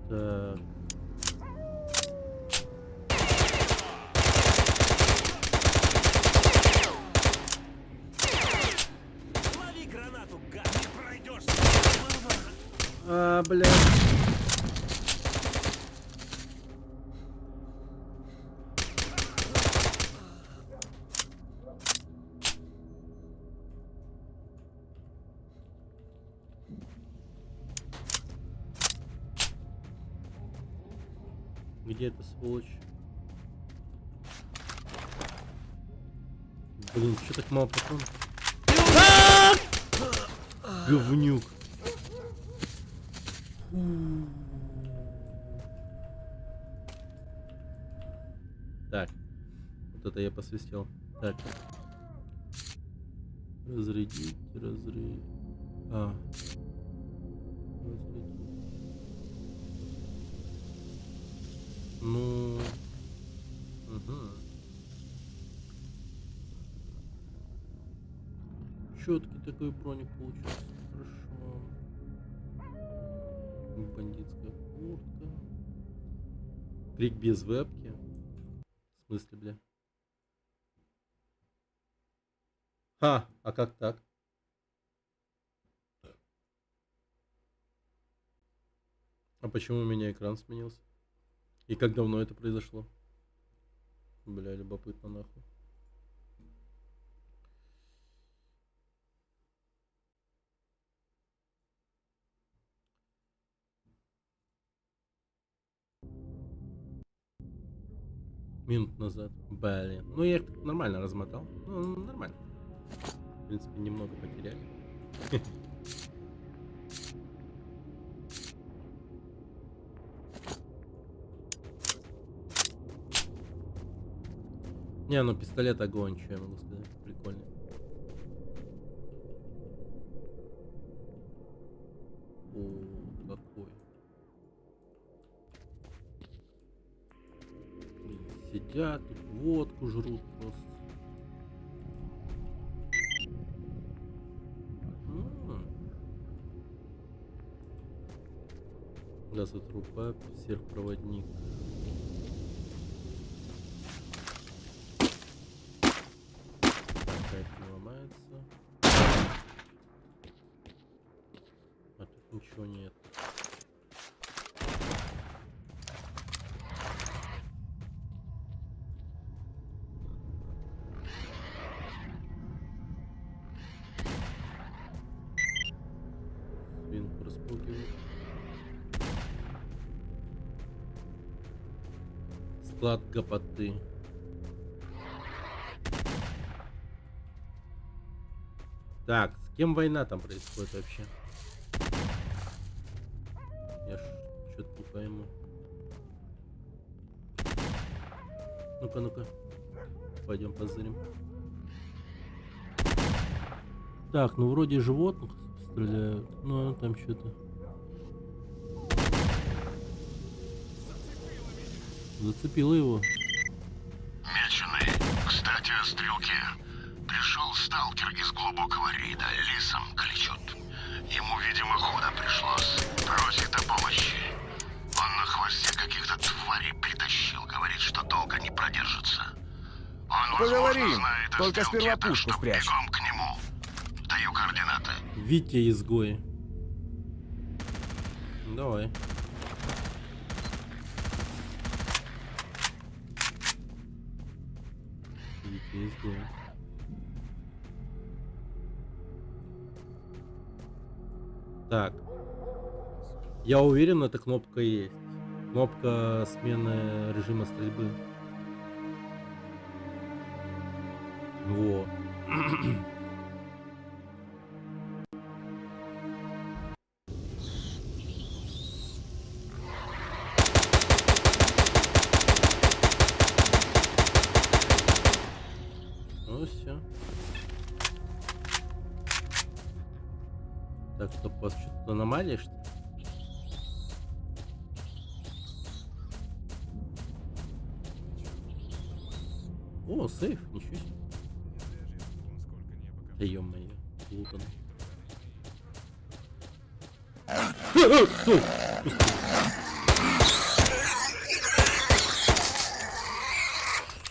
Так. Лови гранату, гад, не пройдешь. Блядь. Где эта сволочь? Блин, что так мало патронов? Говнюк. Так. Вот это я посвистел. Так. Разрядить. Разрядить. Ну... Угу. Четкий такой броник получился. Хорошо. Бандитская куртка. Крик без вебки. В смысле, бля? А как так? А почему у меня экран сменился? И как давно это произошло? Бля, любопытно нахуй. Минут назад. Блин. Ну я их нормально размотал. Ну, нормально. В принципе, немного потеряли. Не, ну пистолет огонь, что я могу сказать. Прикольно. О, какой. Сидят, тут водку жрут просто. Газотруба, сверхпроводник. Опять не ломается. А тут ничего нет. Свинку распугивает. Склад гопоты. Так, с кем война там происходит вообще? Я что-то не пойму. Ну-ка, ну-ка. Пойдем позырим. Так, ну вроде животных стреляют. Ну, там что-то. Зацепило его. Меченый, кстати, о стрелке. Пришел сталкер из глубокого рейда, лисом кличут. Ему, видимо, худо пришлось. Просит о помощи. Он на хвосте каких-то тварей притащил. Говорит, что долго не продержится. Он, возможно, Поговорим. знает о Только стрелке, сперва так пушку что спрячь. бегом к нему. Даю координаты. Витя изгой. Давай. Витя изгой. Так. Я уверен, эта кнопка есть. Кнопка смены режима стрельбы. Во. Ну все. Так, стоп, у вас что-то аномалия, что ли? О, сейф, ничего себе. Да ё-моё, лутан.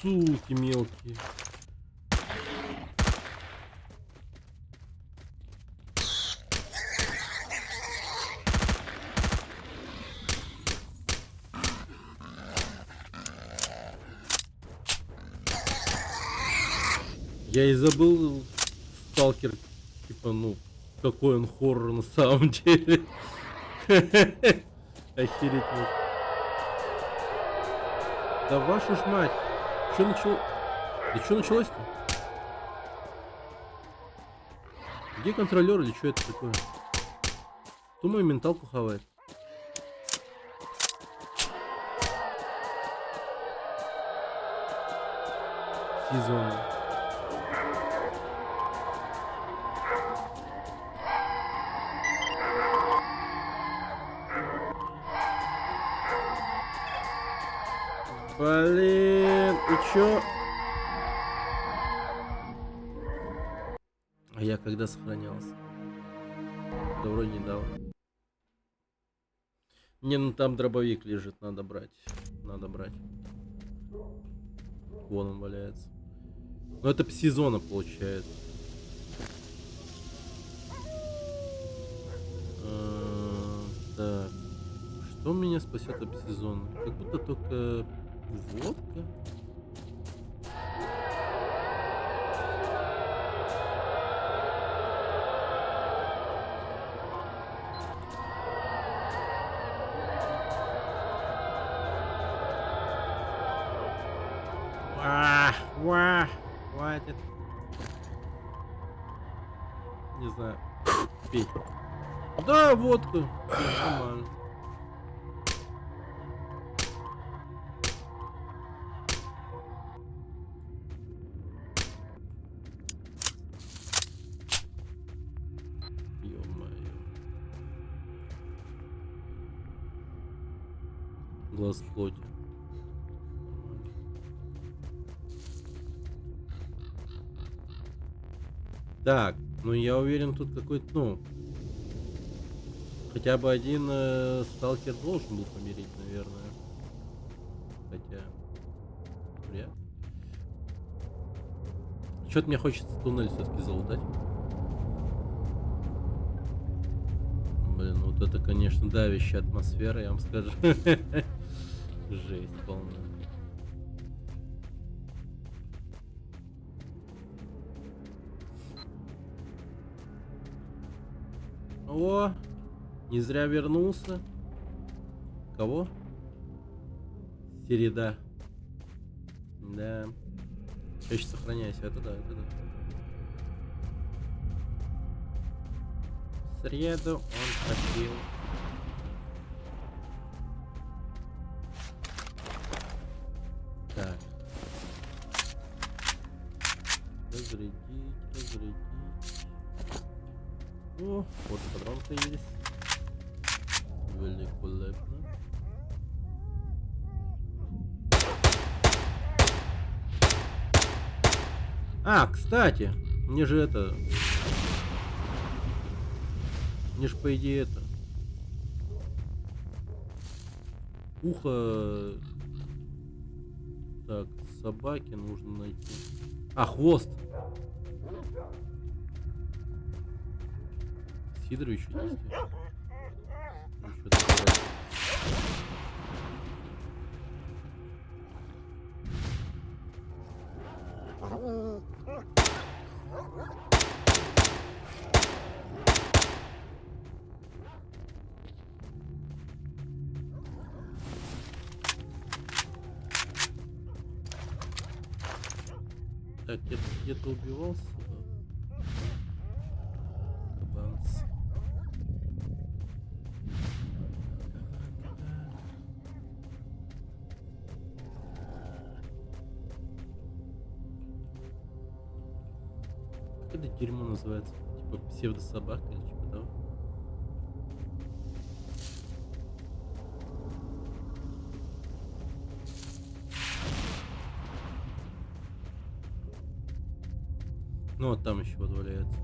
Суки мелкие. Я и забыл, сталкер, типа, ну, какой он хоррор на самом деле. Охереть. Да вашу ж мать. Что начало? Да что началось-то? Где контролер или что это такое? Кто мою менталку хавает? Сезон. Блин, и чё? А я когда сохранялся? Да вроде недавно. Не, ну там дробовик лежит, надо брать. Надо брать. Вон он валяется. Ну это пси-зона получается. Так. Что меня спасет от пси-зоны? Как будто только водка. Хватит. Не знаю. Пей. Да, водку. Нормально. Глаз плоти. Так, ну я уверен, тут какой-то, ну, хотя бы один сталкер должен был помереть, наверное. Хотя, вряд ли. Что-то мне хочется туннель все-таки залутать. Блин, вот это, конечно, давящая атмосфера, я вам скажу. Жесть полная. О, не зря вернулся. Кого? Середа. Да. Чаще сохраняйся, это да, это да. В среду он хотел. Так. Разрядить, разрядить. О, вот патрон появились. Великолепно. А, кстати, мне же это... Мне же по идее это... Ухо... Так, собаки нужно найти. А, хвост! Сидоровичу нести. Ну, что такое? Так, я где-то убивался. Кабанс. Как это дерьмо называется? Типа псевдособака или типа того? Ну вот там еще вот валяется.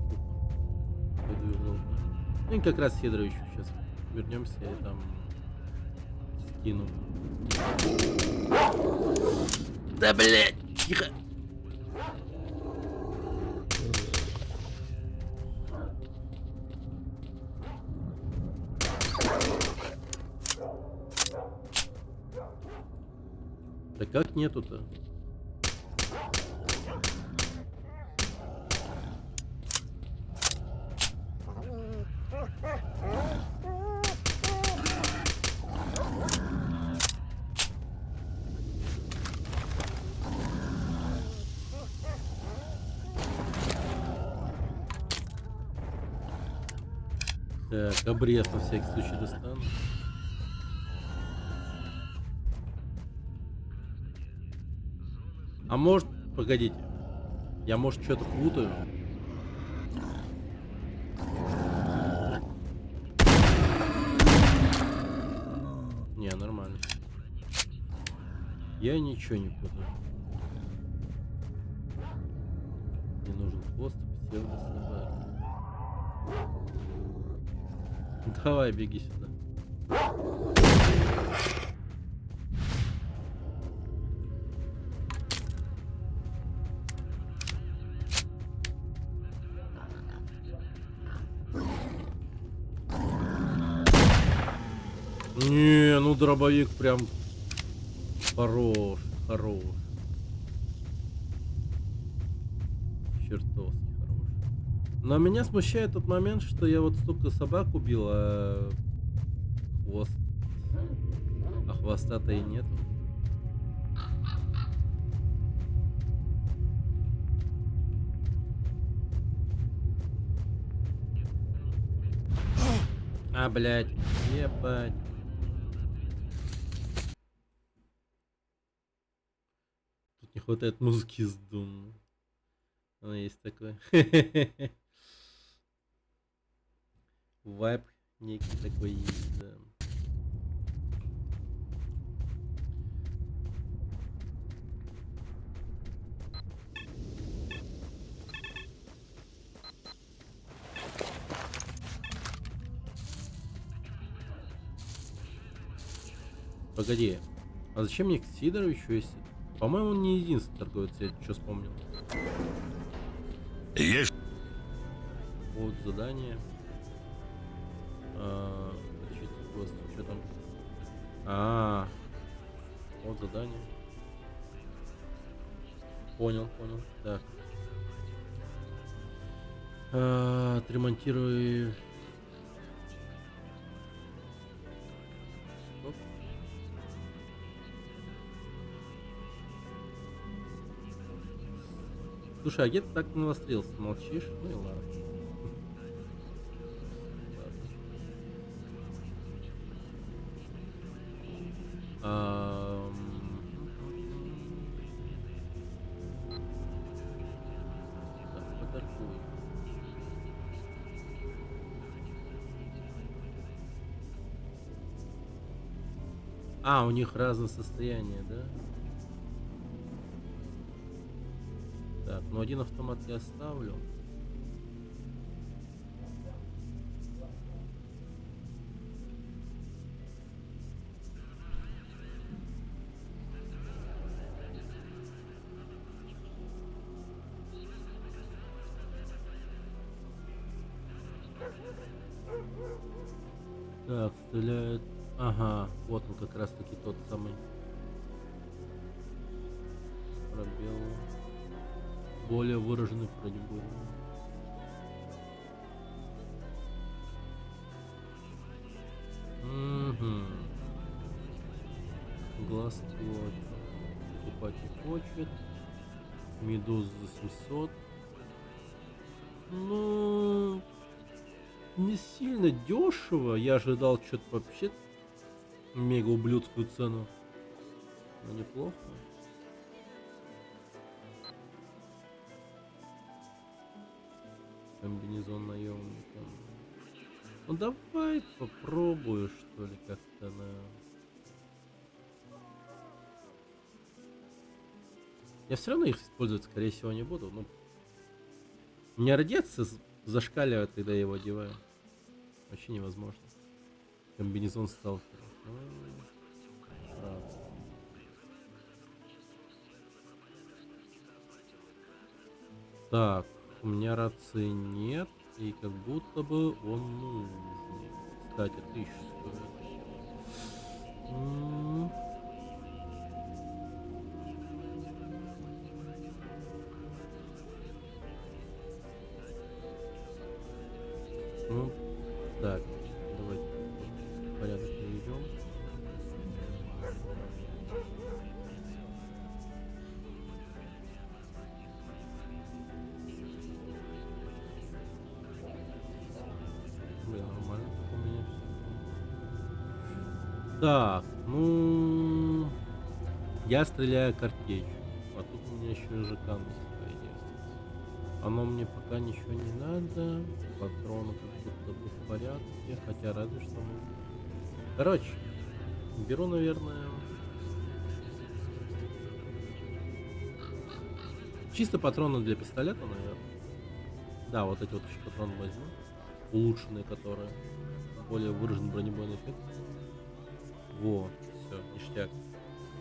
Ну и как раз Сидоровичу сейчас вернемся и там скину. Да блять, тихо. Да как нету-то? Так, обрез на всякий случай достану. А может, погодите, я может что-то путаю? Не, нормально. Я ничего не путаю. Мне нужен хвост псевдособаки. Давай, беги сюда. Не, ну дробовик прям хорош, хорош. Чертовски хорош. Но меня смущает тот момент, что я вот столько собак убил, а хвост. А хвоста-то и нет. А, блядь, ебать. Тут не хватает музыки с Doom. Она есть такое. Вайп некий такой есть, да. Погоди. А зачем мне к Сидоровичу, если... По-моему, он не единственный торговец, я что вспомнил. Есть. Вот задание. Что там? Вот задание. Понял. Так. Отремонтируй. Стоп. Слушай, а где ты так навострился? Молчишь? Ну и ладно. Так, поторгуй. У них разное состояние, да? Так, ну один автомат я оставлю. Так, стреляет. Ага, вот он как раз таки тот самый. Пробел. Более выраженный вроде бы. Глаз покупать не хочет. Медуз за 700. Ну, не сильно дешево. Я ожидал что-то вообще мега ублюдскую цену. Но неплохо. Комбинезон наемника. Ну давай попробую, что ли, как-то на... Я все равно их использовать, скорее всего, не буду. Ну, у меня радиация зашкаливает, когда я его одеваю. Вообще невозможно. Комбинезон сталкера. Так, у меня рации нет, и как будто бы он нужен. Кстати, 1000 стоит. Ну, так, давайте порядок приведем. Блин, нормально так у меня всё. Так, ну, я стреляю картечью, а тут у меня еще и ЖК есть. Оно мне пока ничего не надо. Патроны как будто бы в порядке. Хотя разве что... Короче, беру, наверное... Чисто патроны для пистолета, наверное. Да, вот эти вот еще патроны возьму. Улучшенные, которые более выражен бронебойный эффект. Вот, все, ништяк.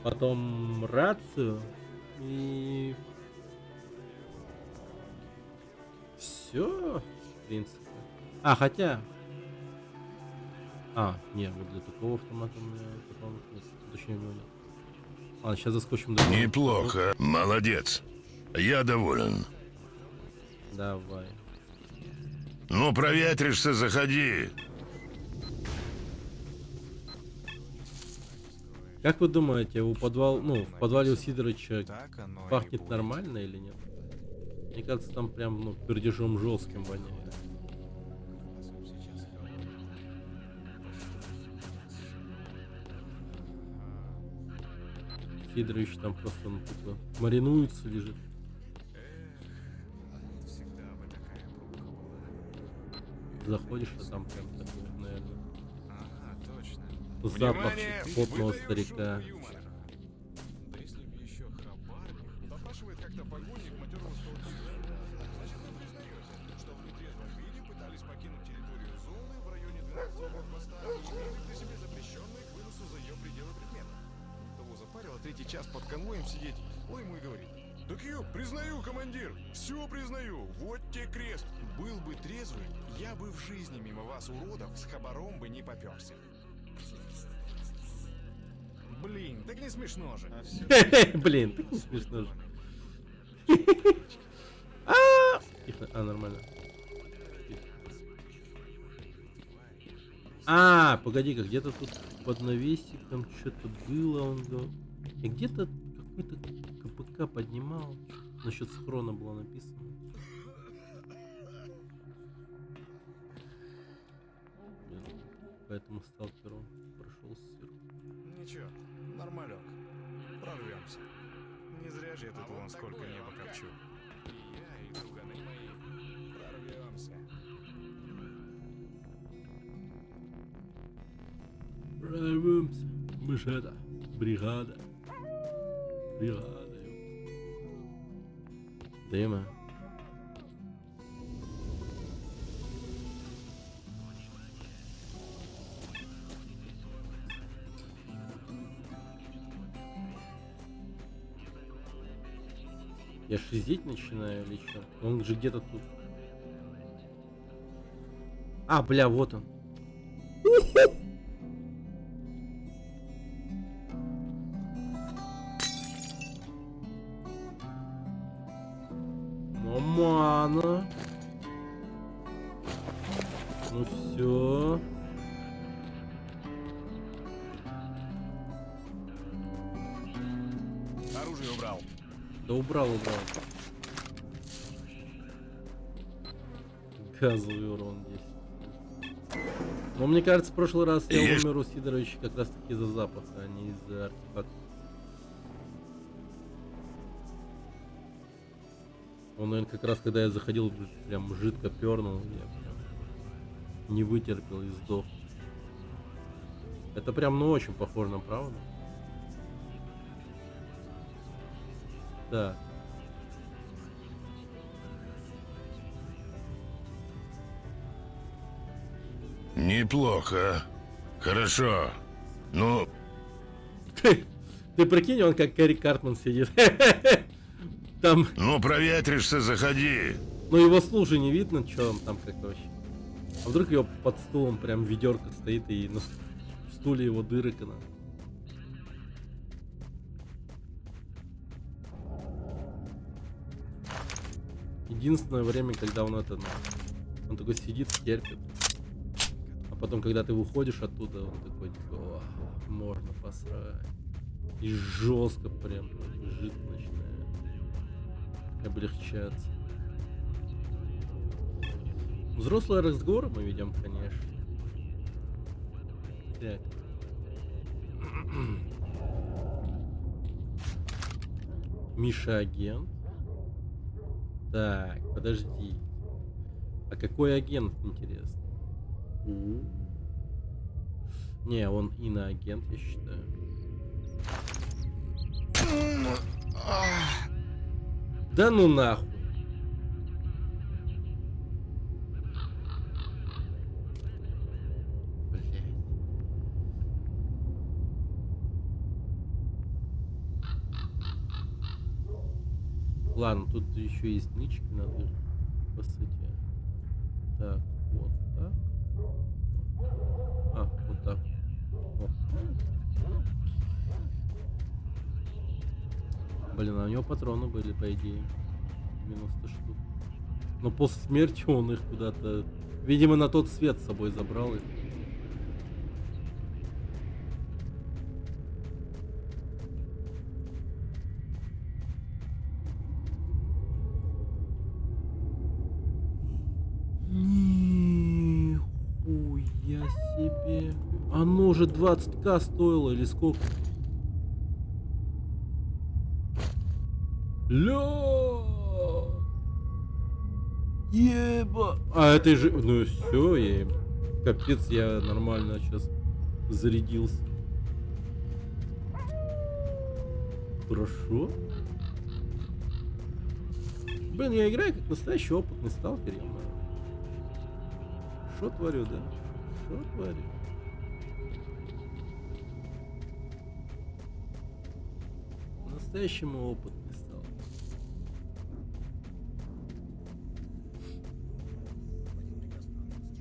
Потом рацию и... Все, в принципе. Хотя... нет, вот для такого автомата у меня патронов нет. Точнее, у него нет. Ладно, сейчас заскочим до... Неплохо. Молодец. Я доволен. Давай. Ну, проветришься, заходи. Как вы думаете, в подвале у Сидоровича Так оно и пахнет будет. нормально или нет? Мне кажется, там прям, пердежом жестким воняет. Сидорович там просто, типа, маринуется, лежит. Заходишь, а там прям такой, наверное, Ага, точно. запах Внимание! потного Выдаю старика. шутку юмора. Да если б еще хабарник допрашивает как-то погонник матерого столкновения. Значит, вы признаете, что в нетрезвом виде пытались покинуть территорию зоны в районе 12-го блокпоста и имели при себе запрещенные к выносу за ее пределы предметы. третий час под конвоем сидеть. Ой, ему и говорит. Так я признаю, командир, все признаю, вот тебе крест. Был бы трезвый, я бы в жизни мимо вас, уродов, с хабаром бы не поперся. Блин, так не смешно же. Блин, так не смешно же. Тихо. Нормально. Погоди-ка, где-то тут под навесиком что-то было, он говорил. И где-то какой-то КПК поднимал. Насчет схрона было написано. Поэтому сталкер он прошел сверху. Ничего, нормалек. Прорвемся. Не зря же я тут вон сколько неба копчу. И я, и друганы мои. Прорвемся. Прорвемся. Мы же это. Бригада. Бригада. Дыма. Я шизеть начинаю или что? Он же где-то тут. Бля, вот он. Мамана. Ну все. Оружие убрал. Да убрал. Газовый урон здесь. Но мне кажется, в прошлый раз я умер у Сидоровича как раз таки из-за запаха, а не из-за артефакта. Он, наверное, как раз когда я заходил, прям жидко пернул, я прям не вытерпел и сдох. Это прям, ну, очень похоже на правду. Да. Неплохо. Хорошо. Ну, Ты прикинь, он как Кэрри Картман сидит. Там, ну проветришься, заходи. ну его с лужи не видно, что он там как вообще. А вдруг его под стулом прям ведерко стоит и на стуле его дырка. Единственное время, когда он это, он такой сидит, терпит. А потом, когда ты выходишь оттуда, он такой, типа, «О, можно посрать». И жестко прям жить начинает облегчаться. Взрослый разговор мы ведем, конечно. Так. Миша агент. Так, подожди. А какой агент, интересно? Не, он иноагент, я считаю. Да ну нахуй. Блять. Ладно, тут еще есть нычки, надо их посадить. Так, вот так. Вот так. О. Блин, а у него патроны были, по идее. 90 штук. Но после смерти он их куда-то, видимо, на тот свет с собой забрал их. Нихуя себе. Оно уже 20к стоило или сколько? Ля! Еба! А это же... Ну все, я... Капец, я нормально сейчас зарядился. Хорошо. Блин, я играю как настоящий опытный сталкер. Что творю, да? Что творю? по-настоящему опытный стал.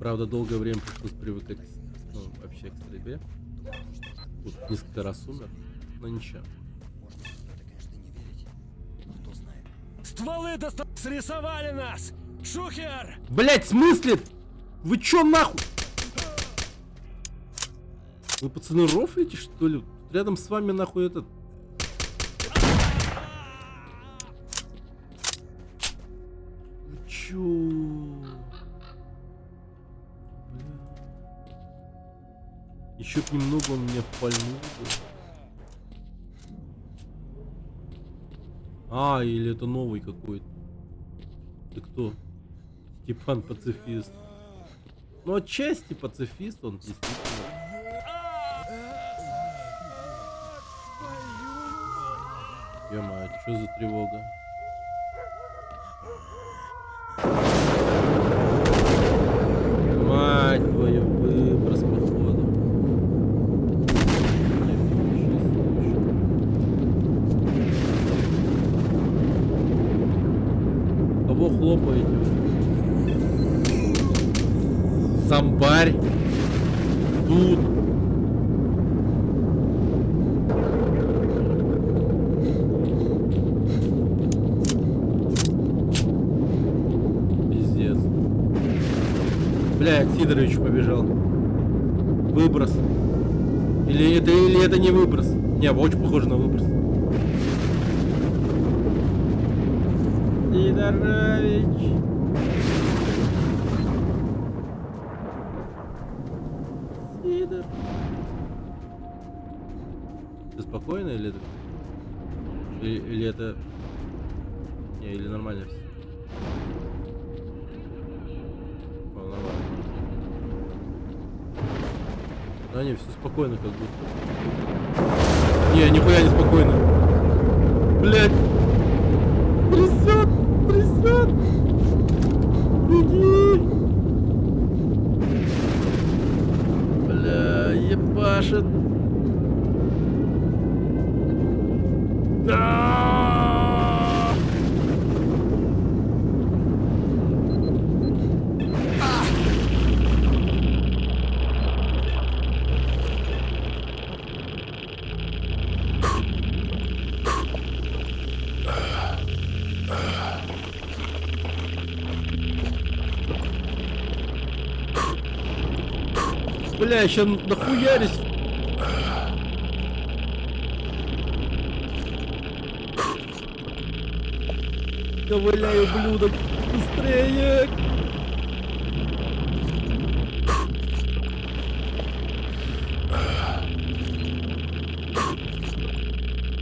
Правда, долгое время пришлось привыкать, ну, вообще к стрельбе. Тут несколько раз умер, но ничего. Стволы-то срисовали нас! Шухер! Блять, в смысле? Вы чё нахуй? Вы, пацаны, рофлите, что ли? Рядом с вами нахуй этот... Вы чё? Бля. Еще б немного он меня впальнул бы. А, или это новый какой-то. Ты кто? Степан пацифист. Ну, отчасти пацифист он, действительно. Ё-моё, что за тревога? Мать твою, выброс походу. Кого хлопаете? Зомбарь. Тут. Пиздец. Бля, Сидорович побежал. Выброс. Или это не выброс? Не, очень похоже на выброс. Сидорович. Сидор. Ты спокойно или это? Или это... Не, или нормально все? Нормально. Да не, все спокойно как будто. Не, нихуя не спокойно. Блять. Трясет, трясет. Беги. Бля, ебашит. Да! Бля, сейчас нахуярись. Ковыляю, блюдок. Быстрее.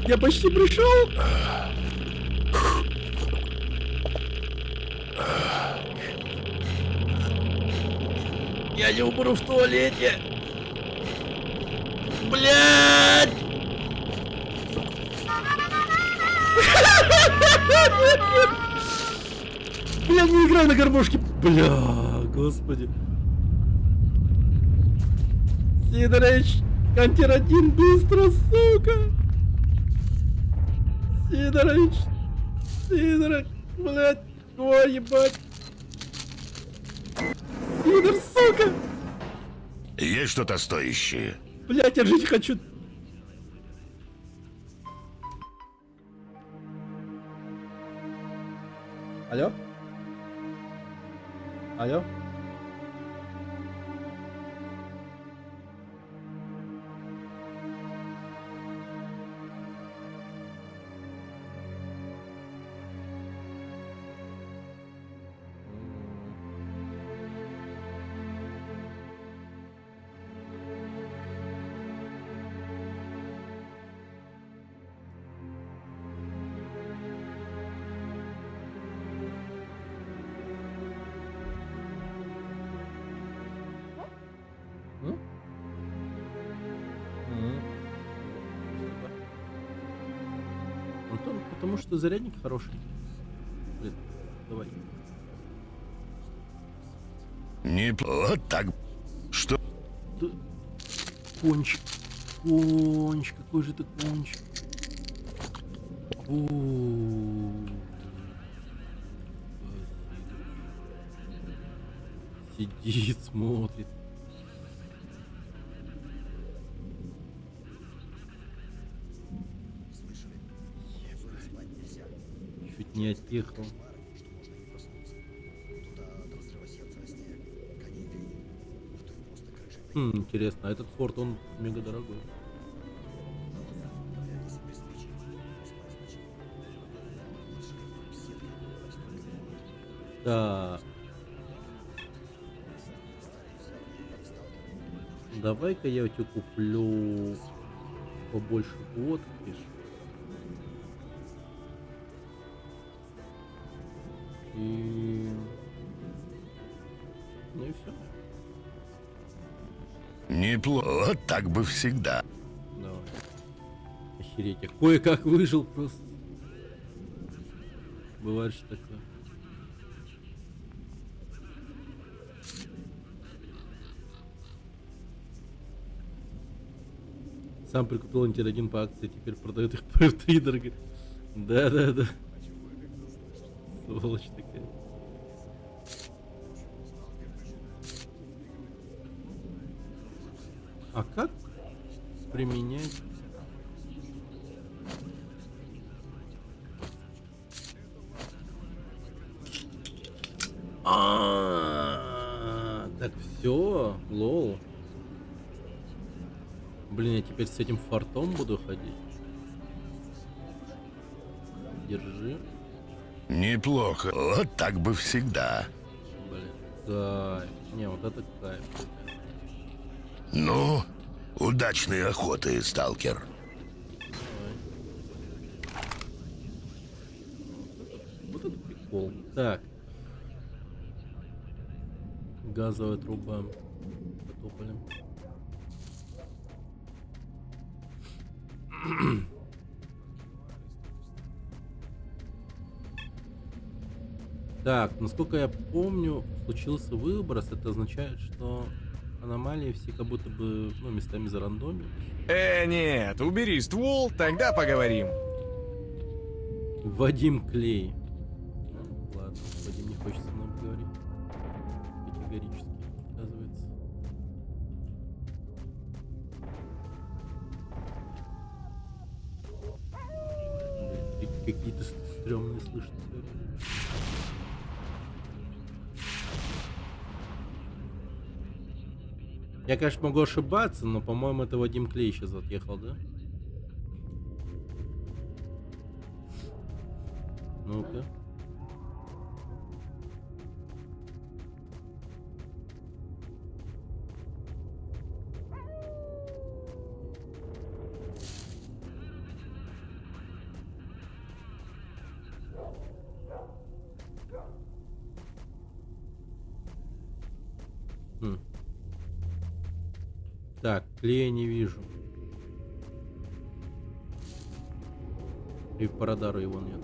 Я почти пришел. Я не умру в туалете. Блядь! Бля, не играй на гармошке. Бля, господи. Сидорович, Контир-1, быстро, сука. Сидорович. Сидорович, блядь. Ой, ебать. Сидор, сука. Есть что-то стоящее? Блядь, я жить хочу. Алло? Алло? Антон, потому что зарядник хороший. Блин, давай. Не... Вот так. Что? Да... Кончик. Кончик, какой же ты кончик. Сидит, смотрит. Чуть не отъехал. Интересно, а этот форт, он мега дорогой. Да. Давай-ка я у тебя куплю побольше водки. И... Ну и все. Неплохо. Вот так бы всегда. Давай. Охереть, я кое-как выжил просто. Бывает что такое. Сам прикупил антирадин по акции, теперь продает их по втридорого. Да. Сволочь такая. А как применять? Так все, лол. Блин, я теперь с этим фортом буду ходить. Держи. Неплохо. Вот так бы всегда. Блин, кайф. Не, вот это кайф. Ну, удачной охоты, сталкер. Вот это прикол. Так. Газовая труба. Потопали. Так, насколько я помню, случился выброс. Это означает, что аномалии все как будто бы, ну, местами зарандомились. Нет, убери ствол, тогда поговорим. Вадим Клей. Ну, ладно, Вадим не хочет со мной говорить. Категорически, оказывается. Блин, какие-то стрёмные слышно. Я, конечно, могу ошибаться, но, по-моему, это Вадим Клей сейчас отъехал, да? Ну-ка. Так, Клея не вижу. И по радару его нет.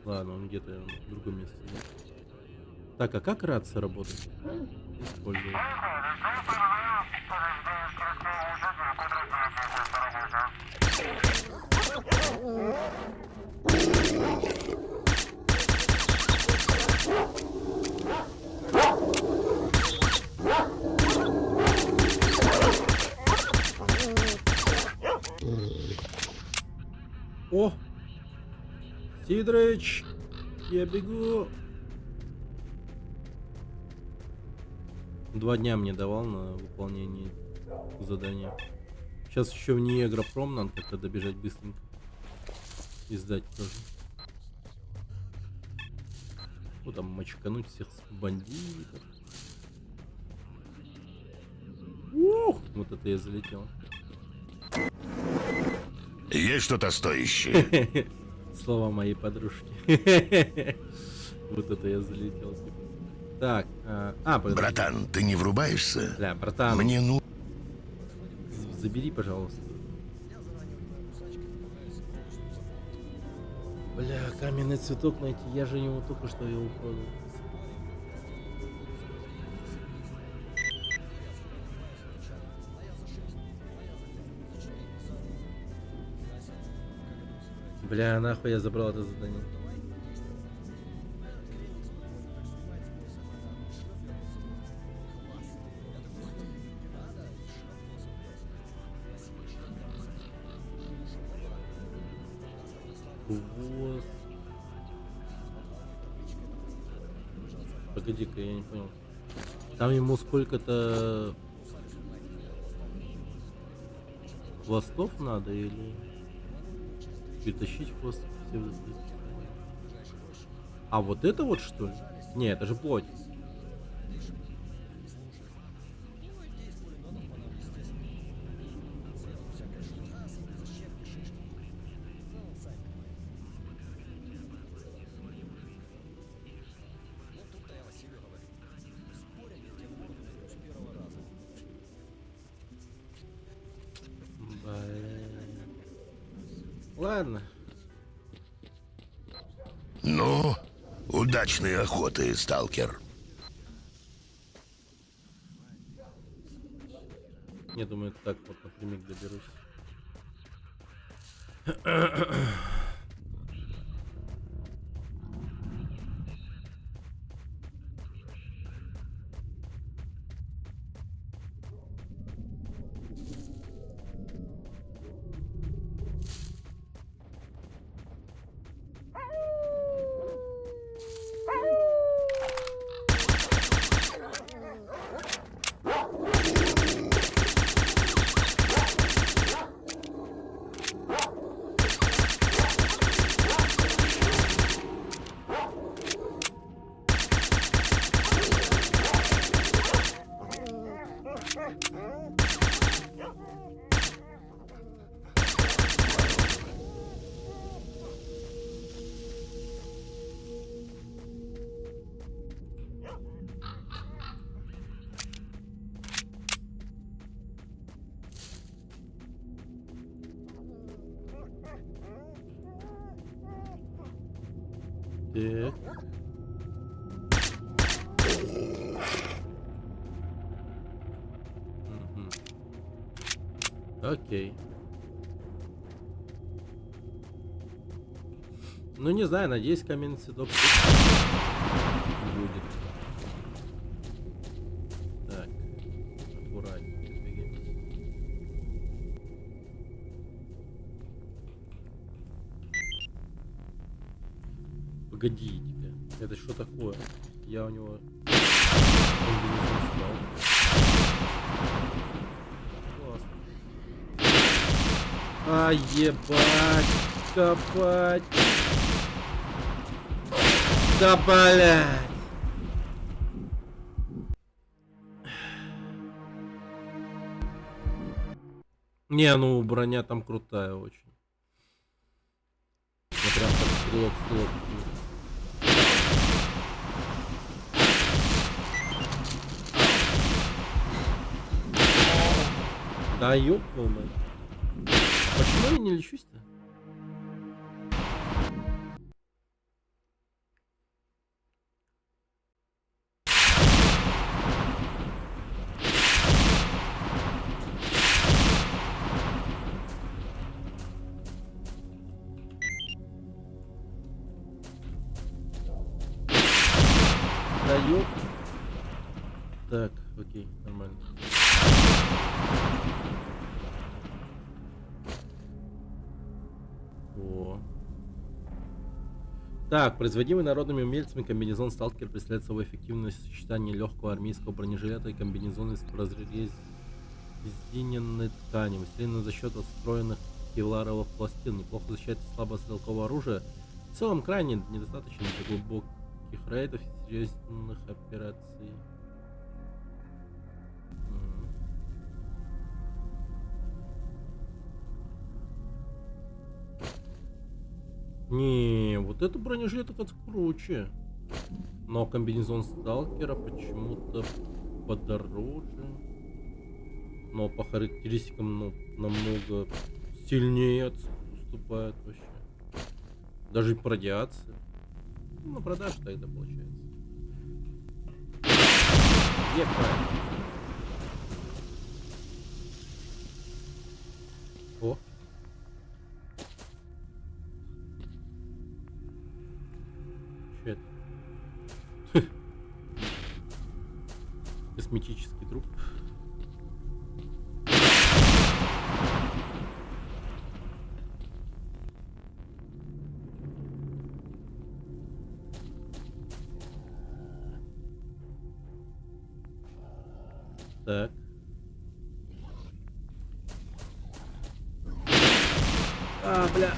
Ладно, он где-то в другом месте. Да? Так, а как рация работает? Использую. О! Сидорыч! Я бегу! 2 дня мне давал на выполнение задания. Сейчас еще в НИИ Агропром надо как-то добежать быстренько. И сдать тоже. Вот там мочкануть всех бандитов. Ух! Вот это я залетел. Есть что-то стоящее? Слова моей подружки. Вот это я залетел. Так, подожди. Братан, ты не врубаешься? Бля, братан. Мне ну... Забери, пожалуйста. Бля, каменный цветок найти. Я же его только что его продал. Бля, нахуй я забрал это задание. Вот. Погоди-ка, я не понял. Там ему сколько-то хвостов надо или перетащить хвост? А вот это вот что ли? Не, это же плоть. Ладно. Ну, удачной охоты, сталкер. Я думаю, так вот напрямик доберусь. Так. Мгм. Окей. Ну не знаю, надеюсь, каменный цветок будет. Так, аккуратнее двигаемся. Погодите-ка, это что такое? Я у него комбинезон сдал. Классно. А, ебать, копать. Да, блядь. Не, ну броня там крутая очень. Я прям так стрелок. Да ёбнул мы. Почему я не лечусь-то? Да ёб. Так, окей, нормально. О. Так, производимый народными умельцами комбинезон сталкер представляет собой эффективное сочетание легкого армейского бронежилета и комбинезона из прорезиненной ткани, усиленный за счет встроенных кевларовых пластин, неплохо защищает от слабого стрелкового оружия. В целом крайне недостаточно для глубоких рейдов и серьезных операций. Не, вот это бронежилет это круче. Но комбинезон сталкера почему-то подороже. Но по характеристикам намного сильнее уступает вообще. Даже по радиации. Ну, на продаже тогда получается. Ебать. О. Че это? Косметический труп. Так. А, бля.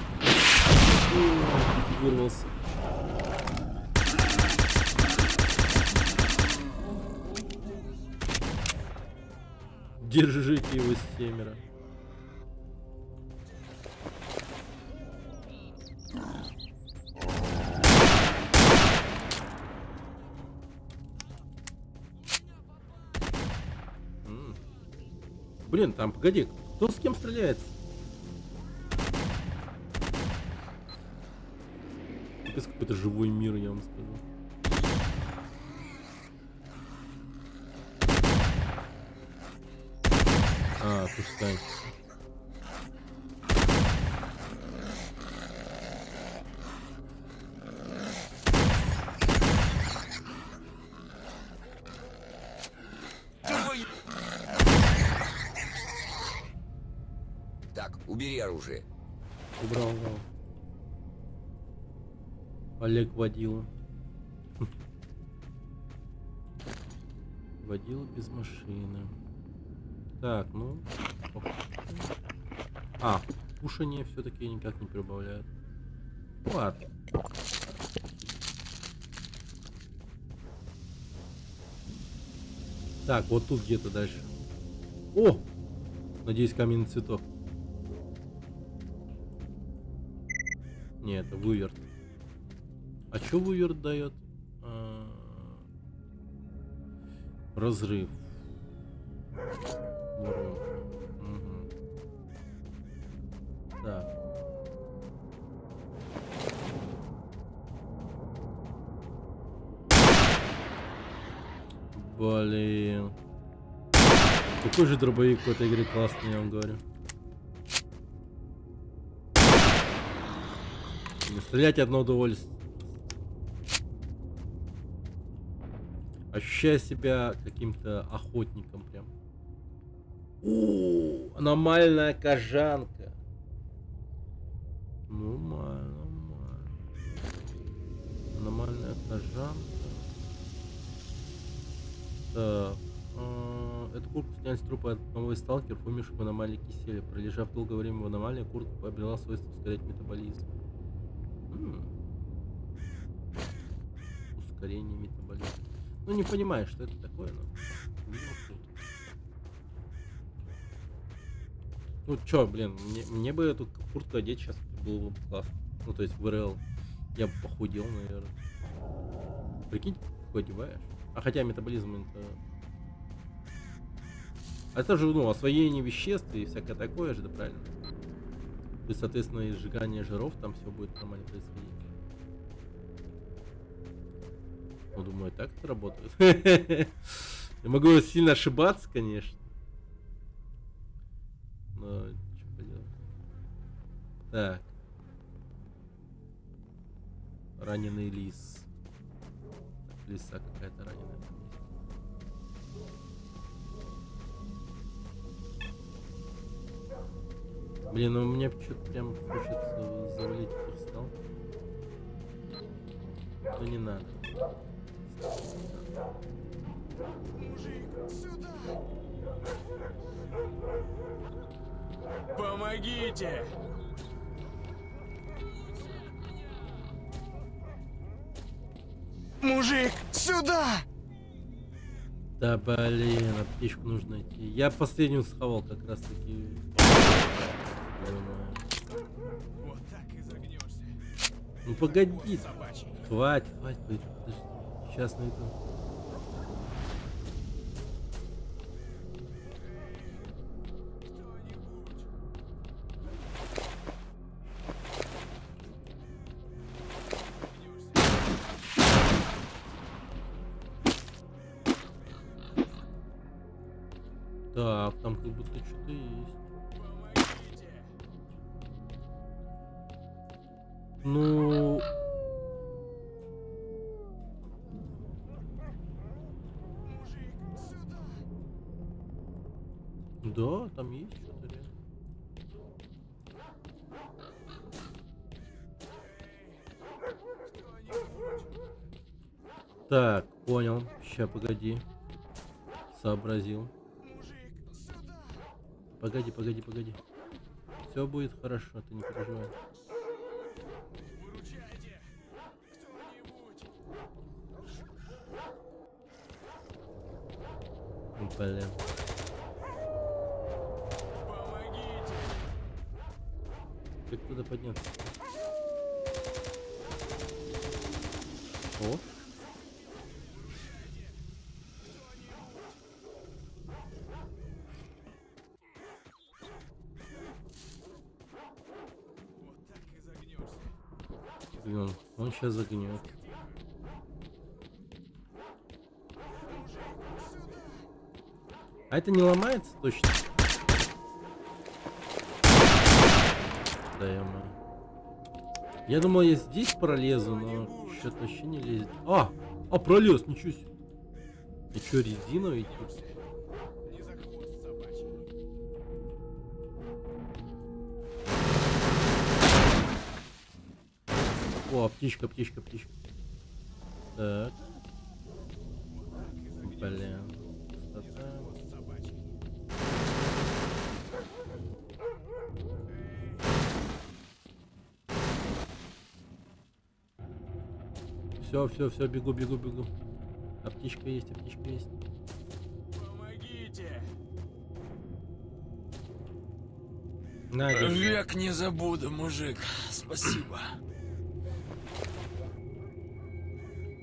Вырвался. Держите его, семеро. Блин, там, погоди, кто с кем стреляет? Это какой-то живой мир, я вам скажу. А, слушай, Стань. Так, убери оружие. Убрал, убрал. Олег водила. Водила без машины. Так, ну. А, кушание все-таки никак не прибавляют. Ладно. Так, вот тут где-то дальше. О! Надеюсь, каменный цветок. Не, это выверт. А что выверт дает? Разрыв. Угу. Так. Блин. Какой же дробовик в этой игре классный, я вам говорю. Стрелять одно удовольствие. Ощущаю себя каким-то охотником прям. О, аномальная кожанка. Нормально. Аномальная кожанка. Так. Эту куртку сняли с трупа одного из сталкеров, умерших в аномалии киселя. Пролежав долгое время в аномалии, куртка приобрела свойство ускорять метаболизм. Ускорение метаболизма. Ну, не понимаю, что это такое, но видимо круто. Ну чё, блин, мне бы эту куртку одеть сейчас было бы классно. Ну, то есть в РЛ я бы похудел, наверное. Прикинь, какой одеваешь. А хотя метаболизм это... Это же, ну, освоение веществ и всякое такое же, да, правильно? То есть, соответственно, и сжигание жиров там все будет нормально происходить. Ну, думаю, так это работает. Я могу сильно ошибаться, конечно. Но, что поделать. Так. Раненый лис. Лиса какая-то раненая. Блин, ну мне что-то прям хочется завалить кристалл. Но не надо. Мужик, сюда! Помогите! Мужик, сюда! Да блин, аптечку нужно найти. Я последнюю схавал как раз таки. Вот так и загнешься. Ну погоди. Собачий. Хватит, подожди. Сейчас найду. Так, там как будто что-то есть. Ну... Да, там есть что-то реально. Так, понял. Ща, погоди. Сообразил. Погоди, погоди, погоди. Все будет хорошо, ты не переживай. Выручайте! Кто-нибудь! Блин. Помогите! Как туда подняться? О. Вот так и загнешься. Блин, он сейчас загнет. А это не ломается точно? Да я думал, я здесь пролезу, но что-то вообще не лезет. А, пролез, ничего себе. И что, резиновый тип? Не за хвост собачий. О, птичка, птичка, птичка. Так. Блин. Пустота. Собачий. Все, бегу, бегу, бегу. Аптечка есть, аптечка есть. Помогите! На, держи. Век не забуду, мужик. Спасибо.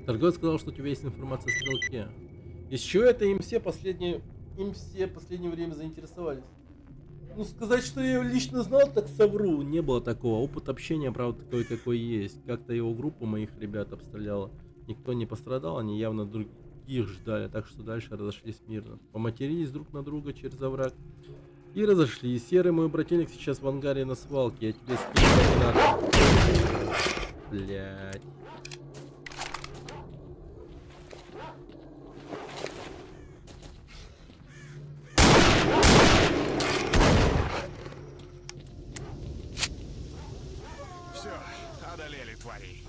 Торговец сказал, что у тебя есть информация о стрелке. Из чего это им все последнее время заинтересовались? Ну, сказать, что я его лично знал, так совру. Не было такого. Опыт общения, правда, такой, какой есть. Как-то его группа моих ребят обстреляла. Никто не пострадал, они явно других ждали, так что дальше разошлись мирно. Поматерились друг на друга через овраг и разошлись. Серый мой брательник сейчас в ангаре на свалке. Я тебе скину надо. Блять. Все, одолели тварей.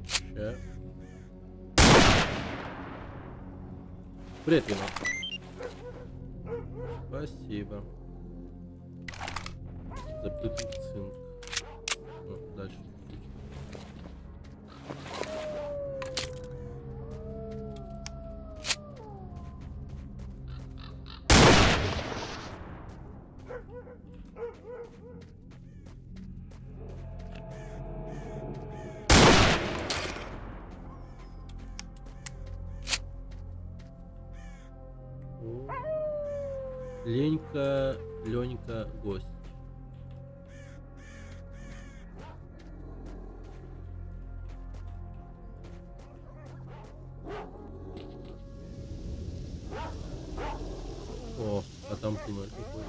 Ща. Привет, Вино. Спасибо. Заплатить цинк. Ну, дальше чуть-чуть. Ленька, Ленька, гость. О, а там туннель какой.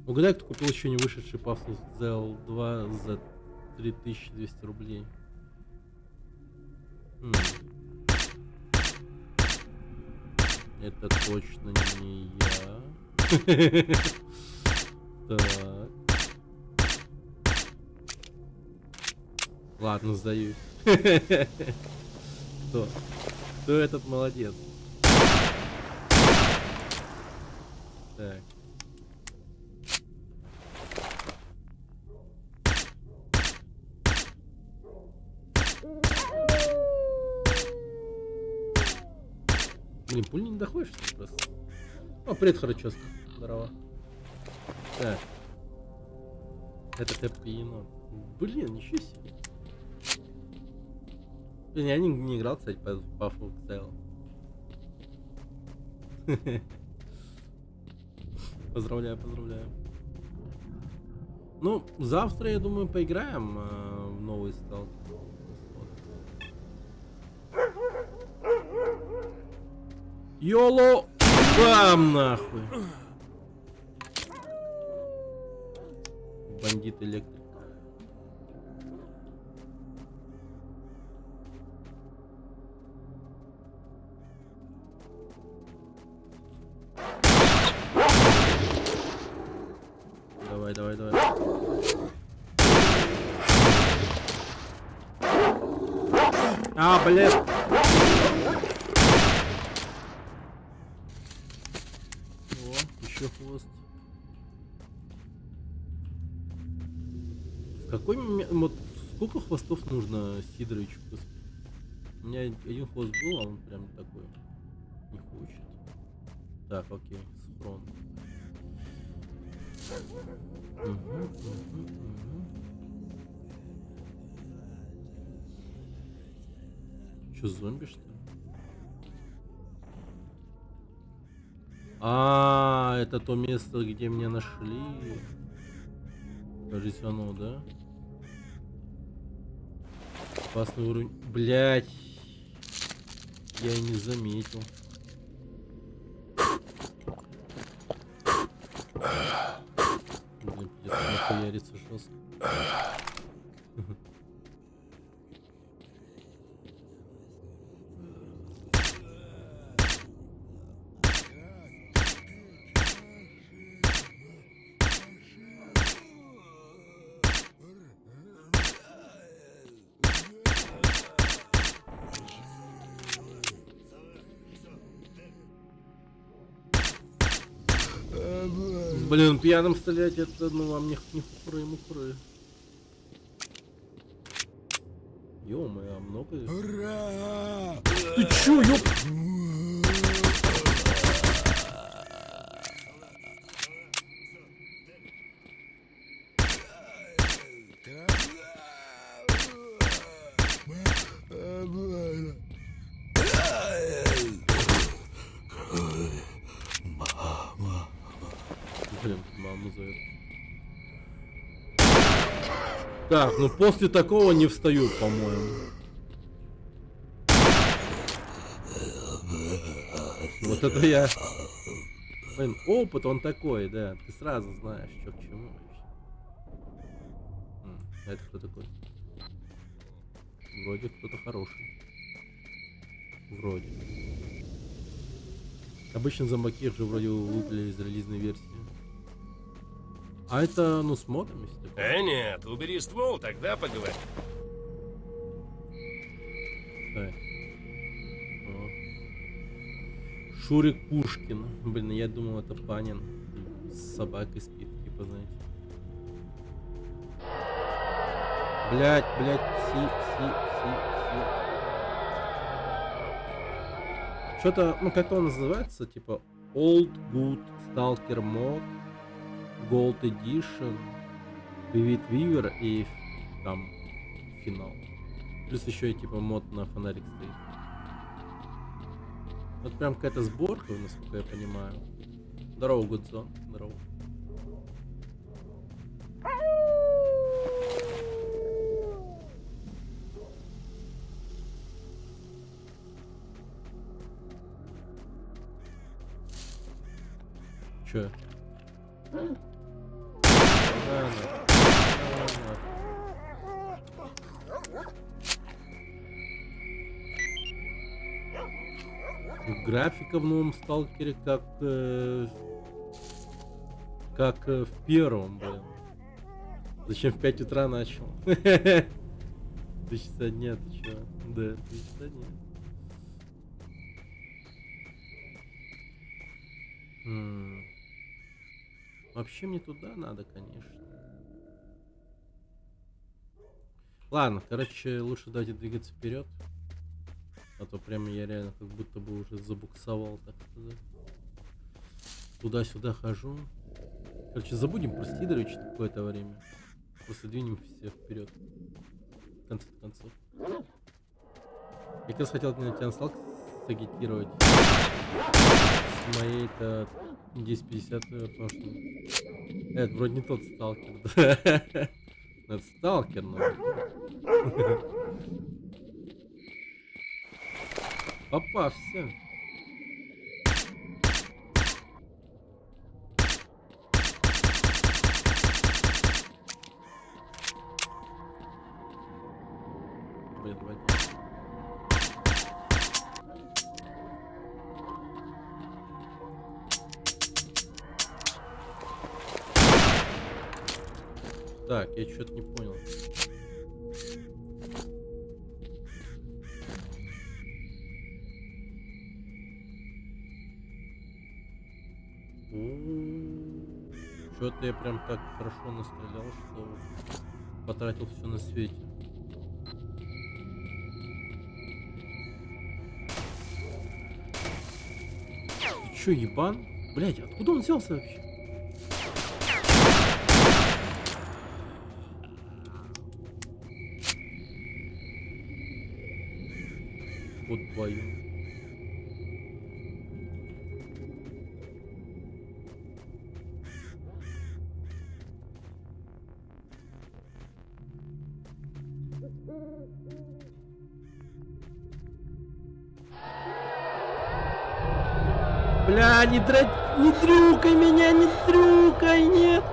Угадай, кто купил еще не вышедший Path of Exile 2 за 3200 рублей. Это точно не я. Так. Ладно, сдаюсь. Кто этот молодец? Так. Блин, пуль не доходишь что ли, просто? О, привет, Харачёс. Здорово. Так. Это тэпка енот. Блин, ничего себе. Блин, я не играл, кстати, по Path of Exile. Поздравляю, поздравляю. Ну, завтра, я думаю, поиграем в новый сталкер. Йоло! Бам, нахуй! Бандит электрик. Давай, давай, давай. А, блядь. О, еще хвост. В какой момент... Вот сколько хвостов нужно Сидоровичу? У меня один хвост был, а он прям такой не хочет. Так, окей, схрон. Че, зомби, что ли? А, это то место, где меня нашли. Кажется, оно, да? Опасный уровень. Блять. Я и не заметил. Блин, придется нахуяриться жестко. Блин, пьяным стрелять это, ну, вам не хухры-мухры. Ё-моё, а много их? Ты чё, ёп? Блин, маму за это. Так, ну после такого не встают, по-моему. Вот это я. Блин, опыт он такой, да. Ты сразу знаешь, что к чему. А это кто такой? Вроде кто-то хороший. Вроде. Обычно зомбаки же вроде выпали из релизной версии. А это, ну, с модами? Нет, убери ствол, тогда поговорим. Так. О. Шурик Пушкин. Блин, я думал, это Панин. С собакой спит, типа, знаете. Блять, пси. Что-то, ну, как он называется, типа Old Good Stalker Mod, Gold Edition, Vivid Weaver и там финал. Плюс еще и типа мод на фонарик стоит. Вот прям какая-то сборка, насколько я понимаю. Здорово, Гудзон, здорово. Чё? Графика в новом сталкере как в первом, блин. Зачем в 5 утра начал? 3 часа дня, ты чё? Да, 3 часа дня. Вообще мне туда надо, конечно. Ладно, короче, лучше давайте двигаться вперед. А то прям я реально как будто бы уже забуксовал, так сказать. Туда-сюда хожу. Короче, забудем про Сидоровича на какое-то время. Просто двинем все вперед. В конце концов. Я как раз хотел на тебя сагитировать. С моей-то 1050, потому что Это вроде не тот сталкер. Это сталкер, но... Попався. Блин, водитель. Так, я что-то не понял. Что-то я прям так хорошо настрелял, что потратил все на свете. Ты чё, ебан? Блять, откуда он взялся вообще? Вот бою. Бля, не трюкай меня, не трюкай, нет.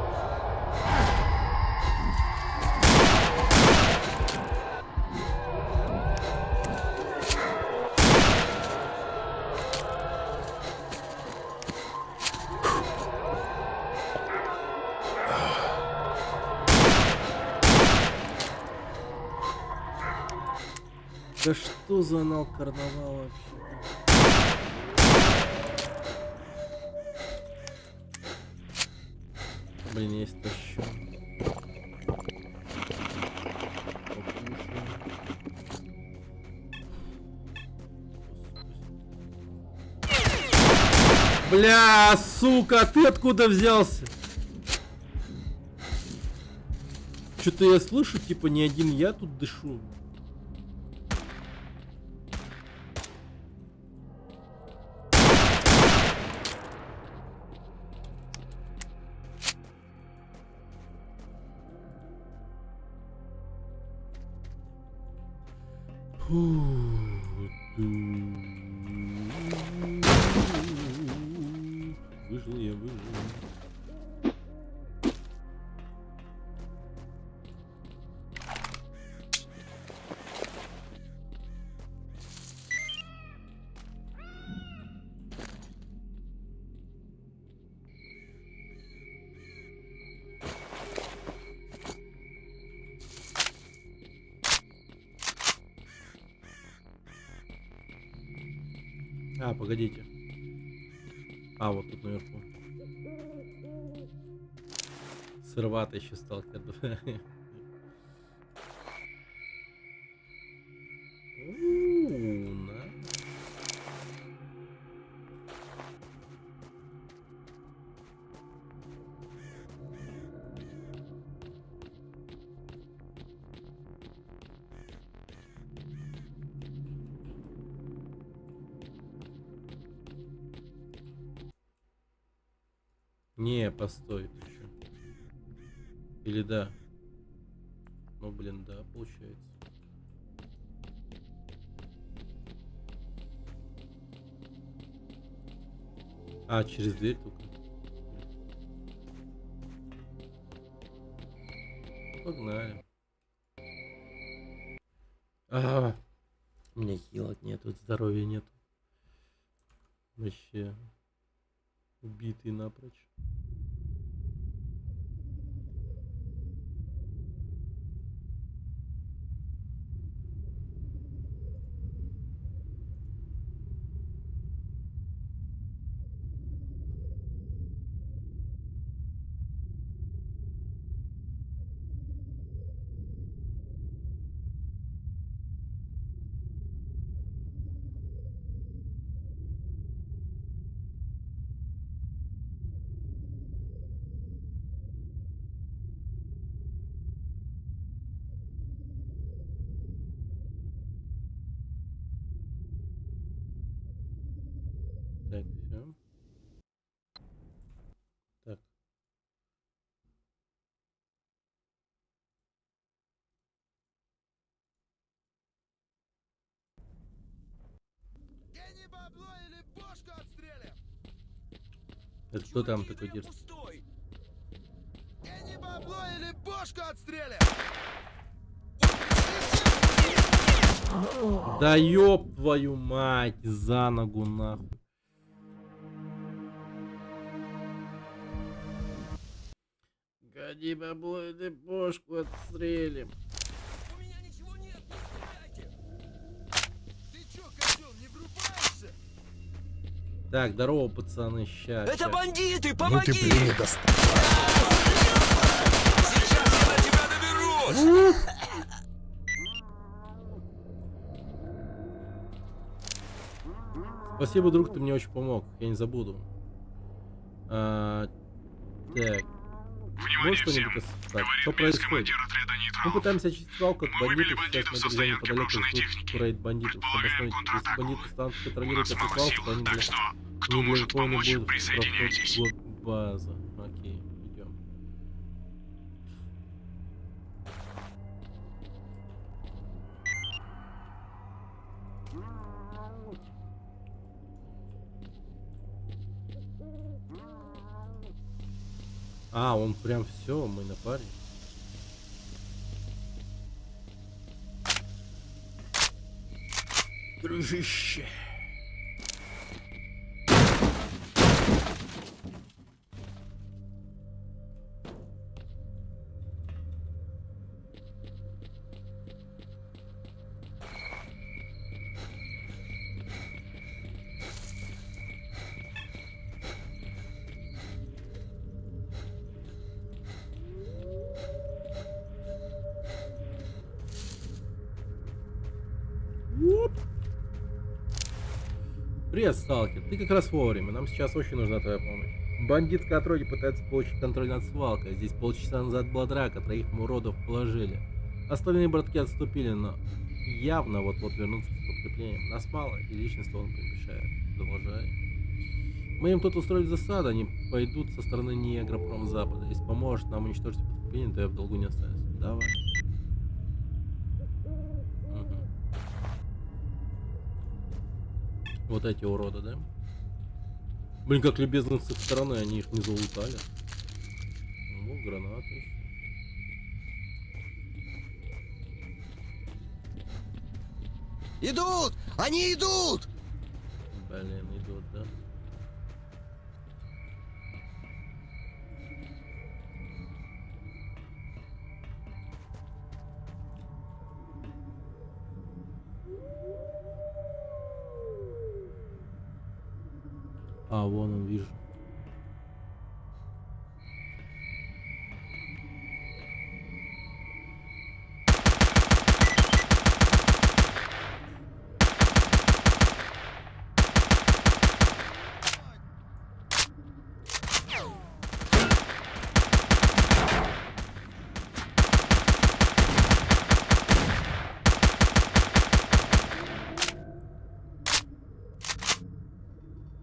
Да что за анал карнавал вообще? Блин, есть еще. Бля, сука, ты откуда взялся? Что-то я слышу, типа не один я тут дышу. Выжил я, выжил. А, погодите. А, вот тут наверху. Сырватый еще сталкер. Не, постой, ты чё? Или да? Ну, блин, да, получается. А, через дверь только. Погнали. У меня хилок нет, вот здоровья нет. Вообще убитый напрочь. Это кто там такой держит? Да ёб твою мать, за ногу нахуй. Гони бабло или бошку отстрелим. У меня ничего нет, не стреляйте! Ты чё, козёл, не врубаешься? Так, здорово, пацаны, щас. Это щас. бандиты, Ну помоги! ты блин, достал. Сейчас я на тебя наберусь! Спасибо, друг, ты мне очень помог. Я не забуду. Так. Вот что-нибудь. Так, что происходит? Мы пытаемся очистить свалку от бандитов. Сейчас мы держим неподалеку ждут рейд бандитов. Чтобы остановить, если бандиты станут контролировать эту свалку, то они для никого не будет проход в базу. Окей, идем. А, он прям все, мы на паре. Дружище. Привет, сталкер. Ты как раз вовремя. Нам сейчас очень нужна твоя помощь. Бандитская отродье пытается получить контроль над свалкой. Здесь полчаса назад была драка, 3 уродов положили. Остальные братки отступили, но явно вот-вот вернутся с подкреплением. Нас мало, и личность он помешает. Продолжай. Мы им тут устроили засаду, они пойдут со стороны Негропромзапада. Если поможешь нам уничтожить подкрепление, то я в долгу не останусь. Давай. Вот эти уроды, да? Блин, как любезно с их стороны, они их не залутали. Ну, гранаты еще. Идут! Они идут! Блин, идут, да? А, вон он, вижу.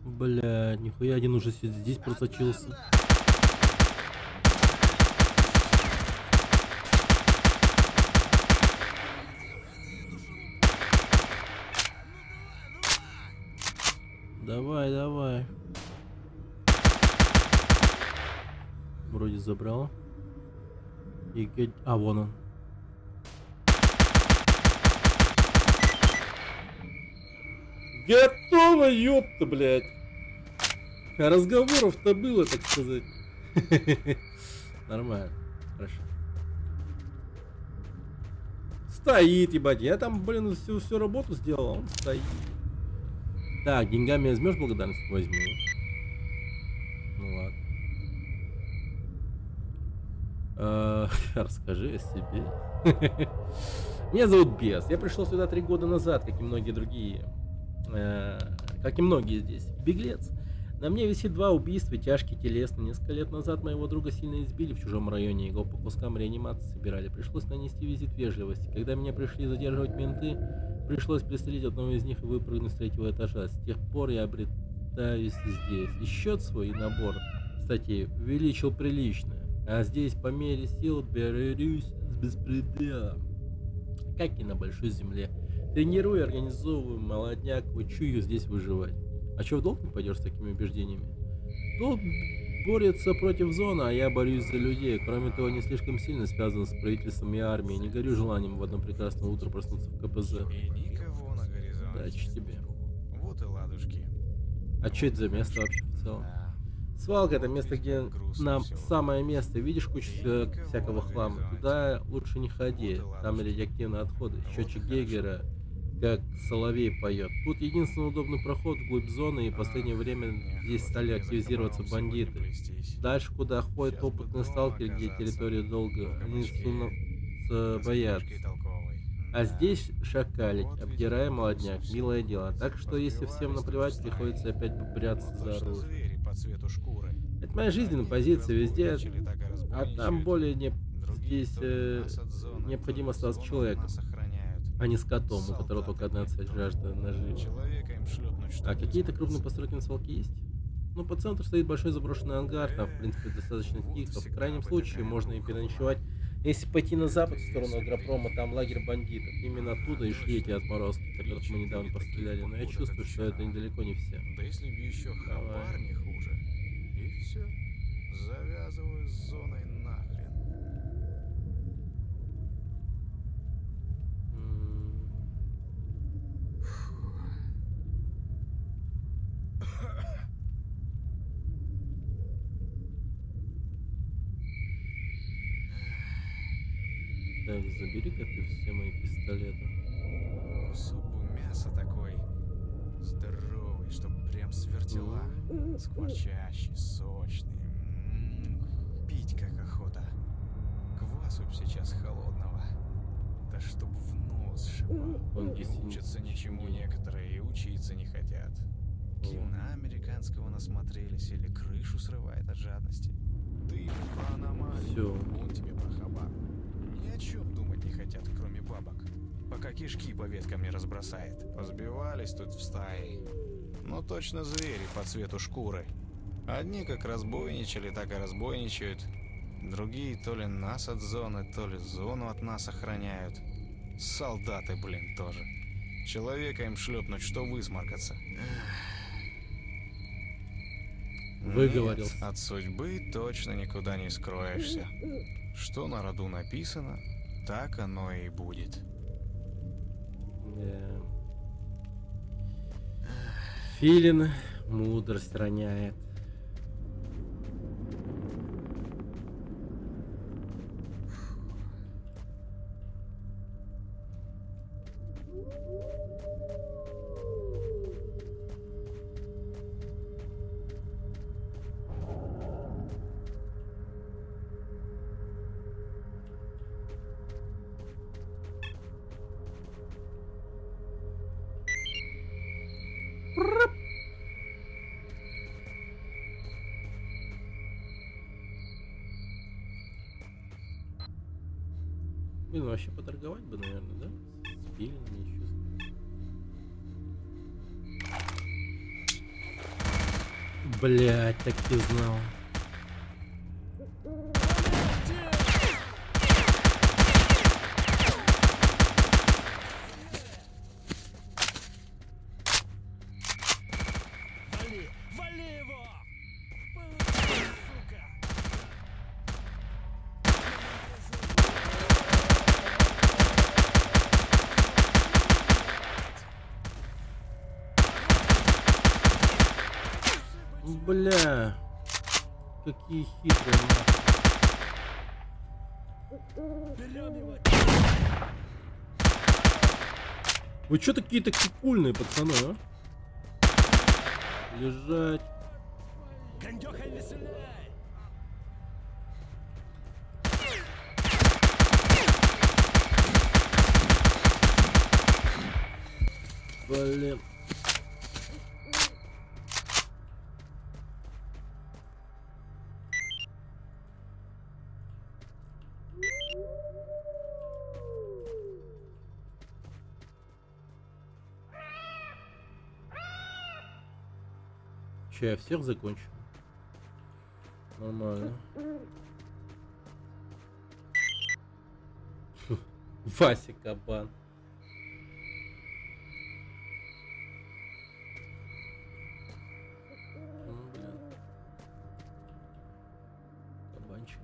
Бля, нихуя, один уже здесь просочился. Давай, давай. Вроде забрал. И... А, вон он. Готово, ёпта, блядь. А разговоров-то было, так сказать. Нормально. Хорошо. Стоит, ебать. Я там, блин, всю работу сделал, а он стоит. Так, деньгами возьмешь благодарность? Возьму. Ну ладно. Расскажи о себе. Меня зовут Бес. Я пришел сюда 3 года назад, как и многие другие. Как и многие здесь. Беглец. На мне висит 2 убийства, тяжкие, телесные. Несколько лет назад моего друга сильно избили в чужом районе. Его по кускам реанимации собирали. Пришлось нанести визит вежливости. Когда меня пришли задерживать менты, пришлось пристрелить одного из них и выпрыгнуть с 3-го этажа. С тех пор я обретаюсь здесь. И счет свой набор статей увеличил прилично. А здесь по мере сил берусь с беспределом. Как и на большой земле. Тренирую, организовываю молодняк, учу их здесь выживать. А чё в долг не пойдешь с такими убеждениями? Долг борется против зоны, а я борюсь за людей. Кроме того, не слишком сильно связан с правительством и армией. Не горю желанием в одно прекрасное утро проснуться в КПЗ. И никого на горизонте. Удачи тебе. Вот и ладушки. А что это за место вообще в целом? Да. Свалка — это место, где Грустно нам всё. самое место. Видишь кучу всякого хлама? Туда лучше не ходи. Там радиоактивные отходы. Счетчик Гейгера как соловей поет. Тут единственный удобный проход вглубь зоны, и в последнее время здесь стали активизироваться бандиты. Дальше, куда ходят опытные сталкеры, где территория долго, они сунутся, боятся. А здесь шакалить, обдирая молодняк, милое дело. Так что, если всем наплевать, приходится опять побряться за оружие. По цвету шкуры. Это моя жизненная позиция везде, Так и а разбойничают. там более не... Другие здесь то ли нас от зоны, необходимо то ли остаться зону человеком, нас охраняют. а не скотом, у которого только одна цель — жажда наживы. Человека им шлепнуть, что А какие-то крупные постройки на свалке есть? Ну, по центру стоит большой заброшенный ангар, там, в принципе, достаточно тихо. В крайнем случае, можно и переночевать. Если пойти на запад, в сторону агропрома, там лагерь бандитов. Именно оттуда и шли эти отморозки, которых мы недавно постреляли. Но я чувствую, что это недалеко не все. Да если б еще хабар не хуже. И все. Завязываю с зоной нахрен. Так, забери-ка ты все мои пистолеты. Кусок бы мяса такой здоровый, чтоб прям свертела. Скворчащий, сочный. Пить как охота. Квасу б сейчас холодного. Да чтоб в нос шибал. Он Не действительно учатся ничему сидит. некоторые и учиться не хотят. Кино американского насмотрелись или крышу срывает от жадности. Ты про аномалию, Всё. он тебе про хабар. Ни о чем думать не хотят, кроме бабок. Пока кишки по веткам не разбросает. Позбивались тут в стае. Ну точно звери по цвету шкуры. Одни как разбойничали, так и разбойничают. Другие то ли нас от зоны, то ли зону от нас охраняют. Солдаты, блин, тоже. Человека им шлепнуть, что высморкаться. Выговорился. Нет, от судьбы точно никуда не скроешься. Что на роду написано, так оно и будет. Да. Филин мудрость роняет. Блин, вообще поторговать бы, наверное, да? С филинами еще. Блять, так и знал. Вали! Вали его! Получи, сука! Бля. Какие хитрые. Берем его! Вы чё такие кульные, пацаны, а? Лежать. Гандёха, не стреляй! Блин. Че, я всех закончу? Нормально. Вася кабан. ФМчик.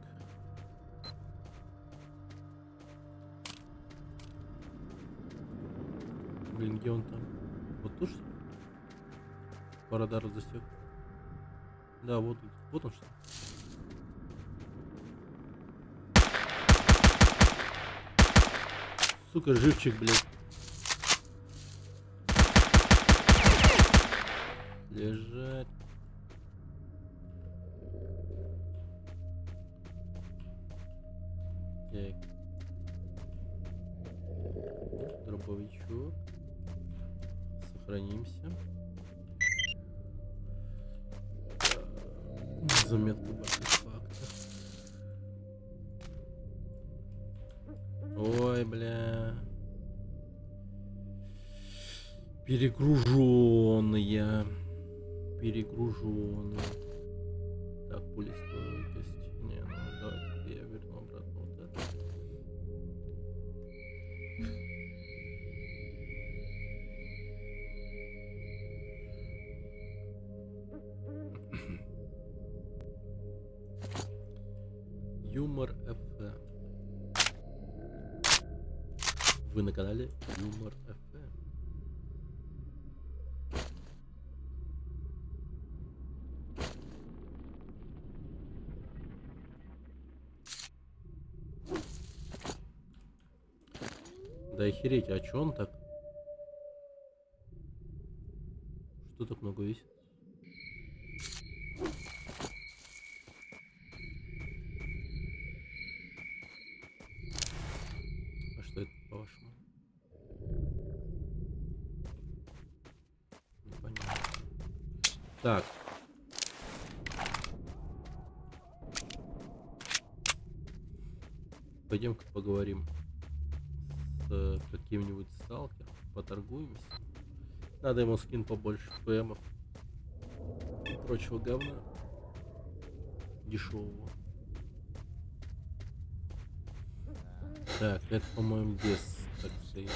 Блин, где он там? Вот тут что ли? По радару засек. Да, вот он что. Сука, живчик, блядь. Лежать. Так. Дробовичок. Сохранимся. Заметка в артефактах. Ой, бля. Перегруженные. Так, пулестойкость. Не, ну давайте я верну обратно вот это. Юмор FM. Вы на канале Юмор FM. Да охереть, а чё он так? Что так много весит? А что это, по-вашему? Непонятно. Так. Пойдем-ка поговорим с каким-нибудь сталкером, поторгуемся. Надо ему скин побольше ПМов и прочего говна дешевого. Так, это, по-моему, без, так сказать.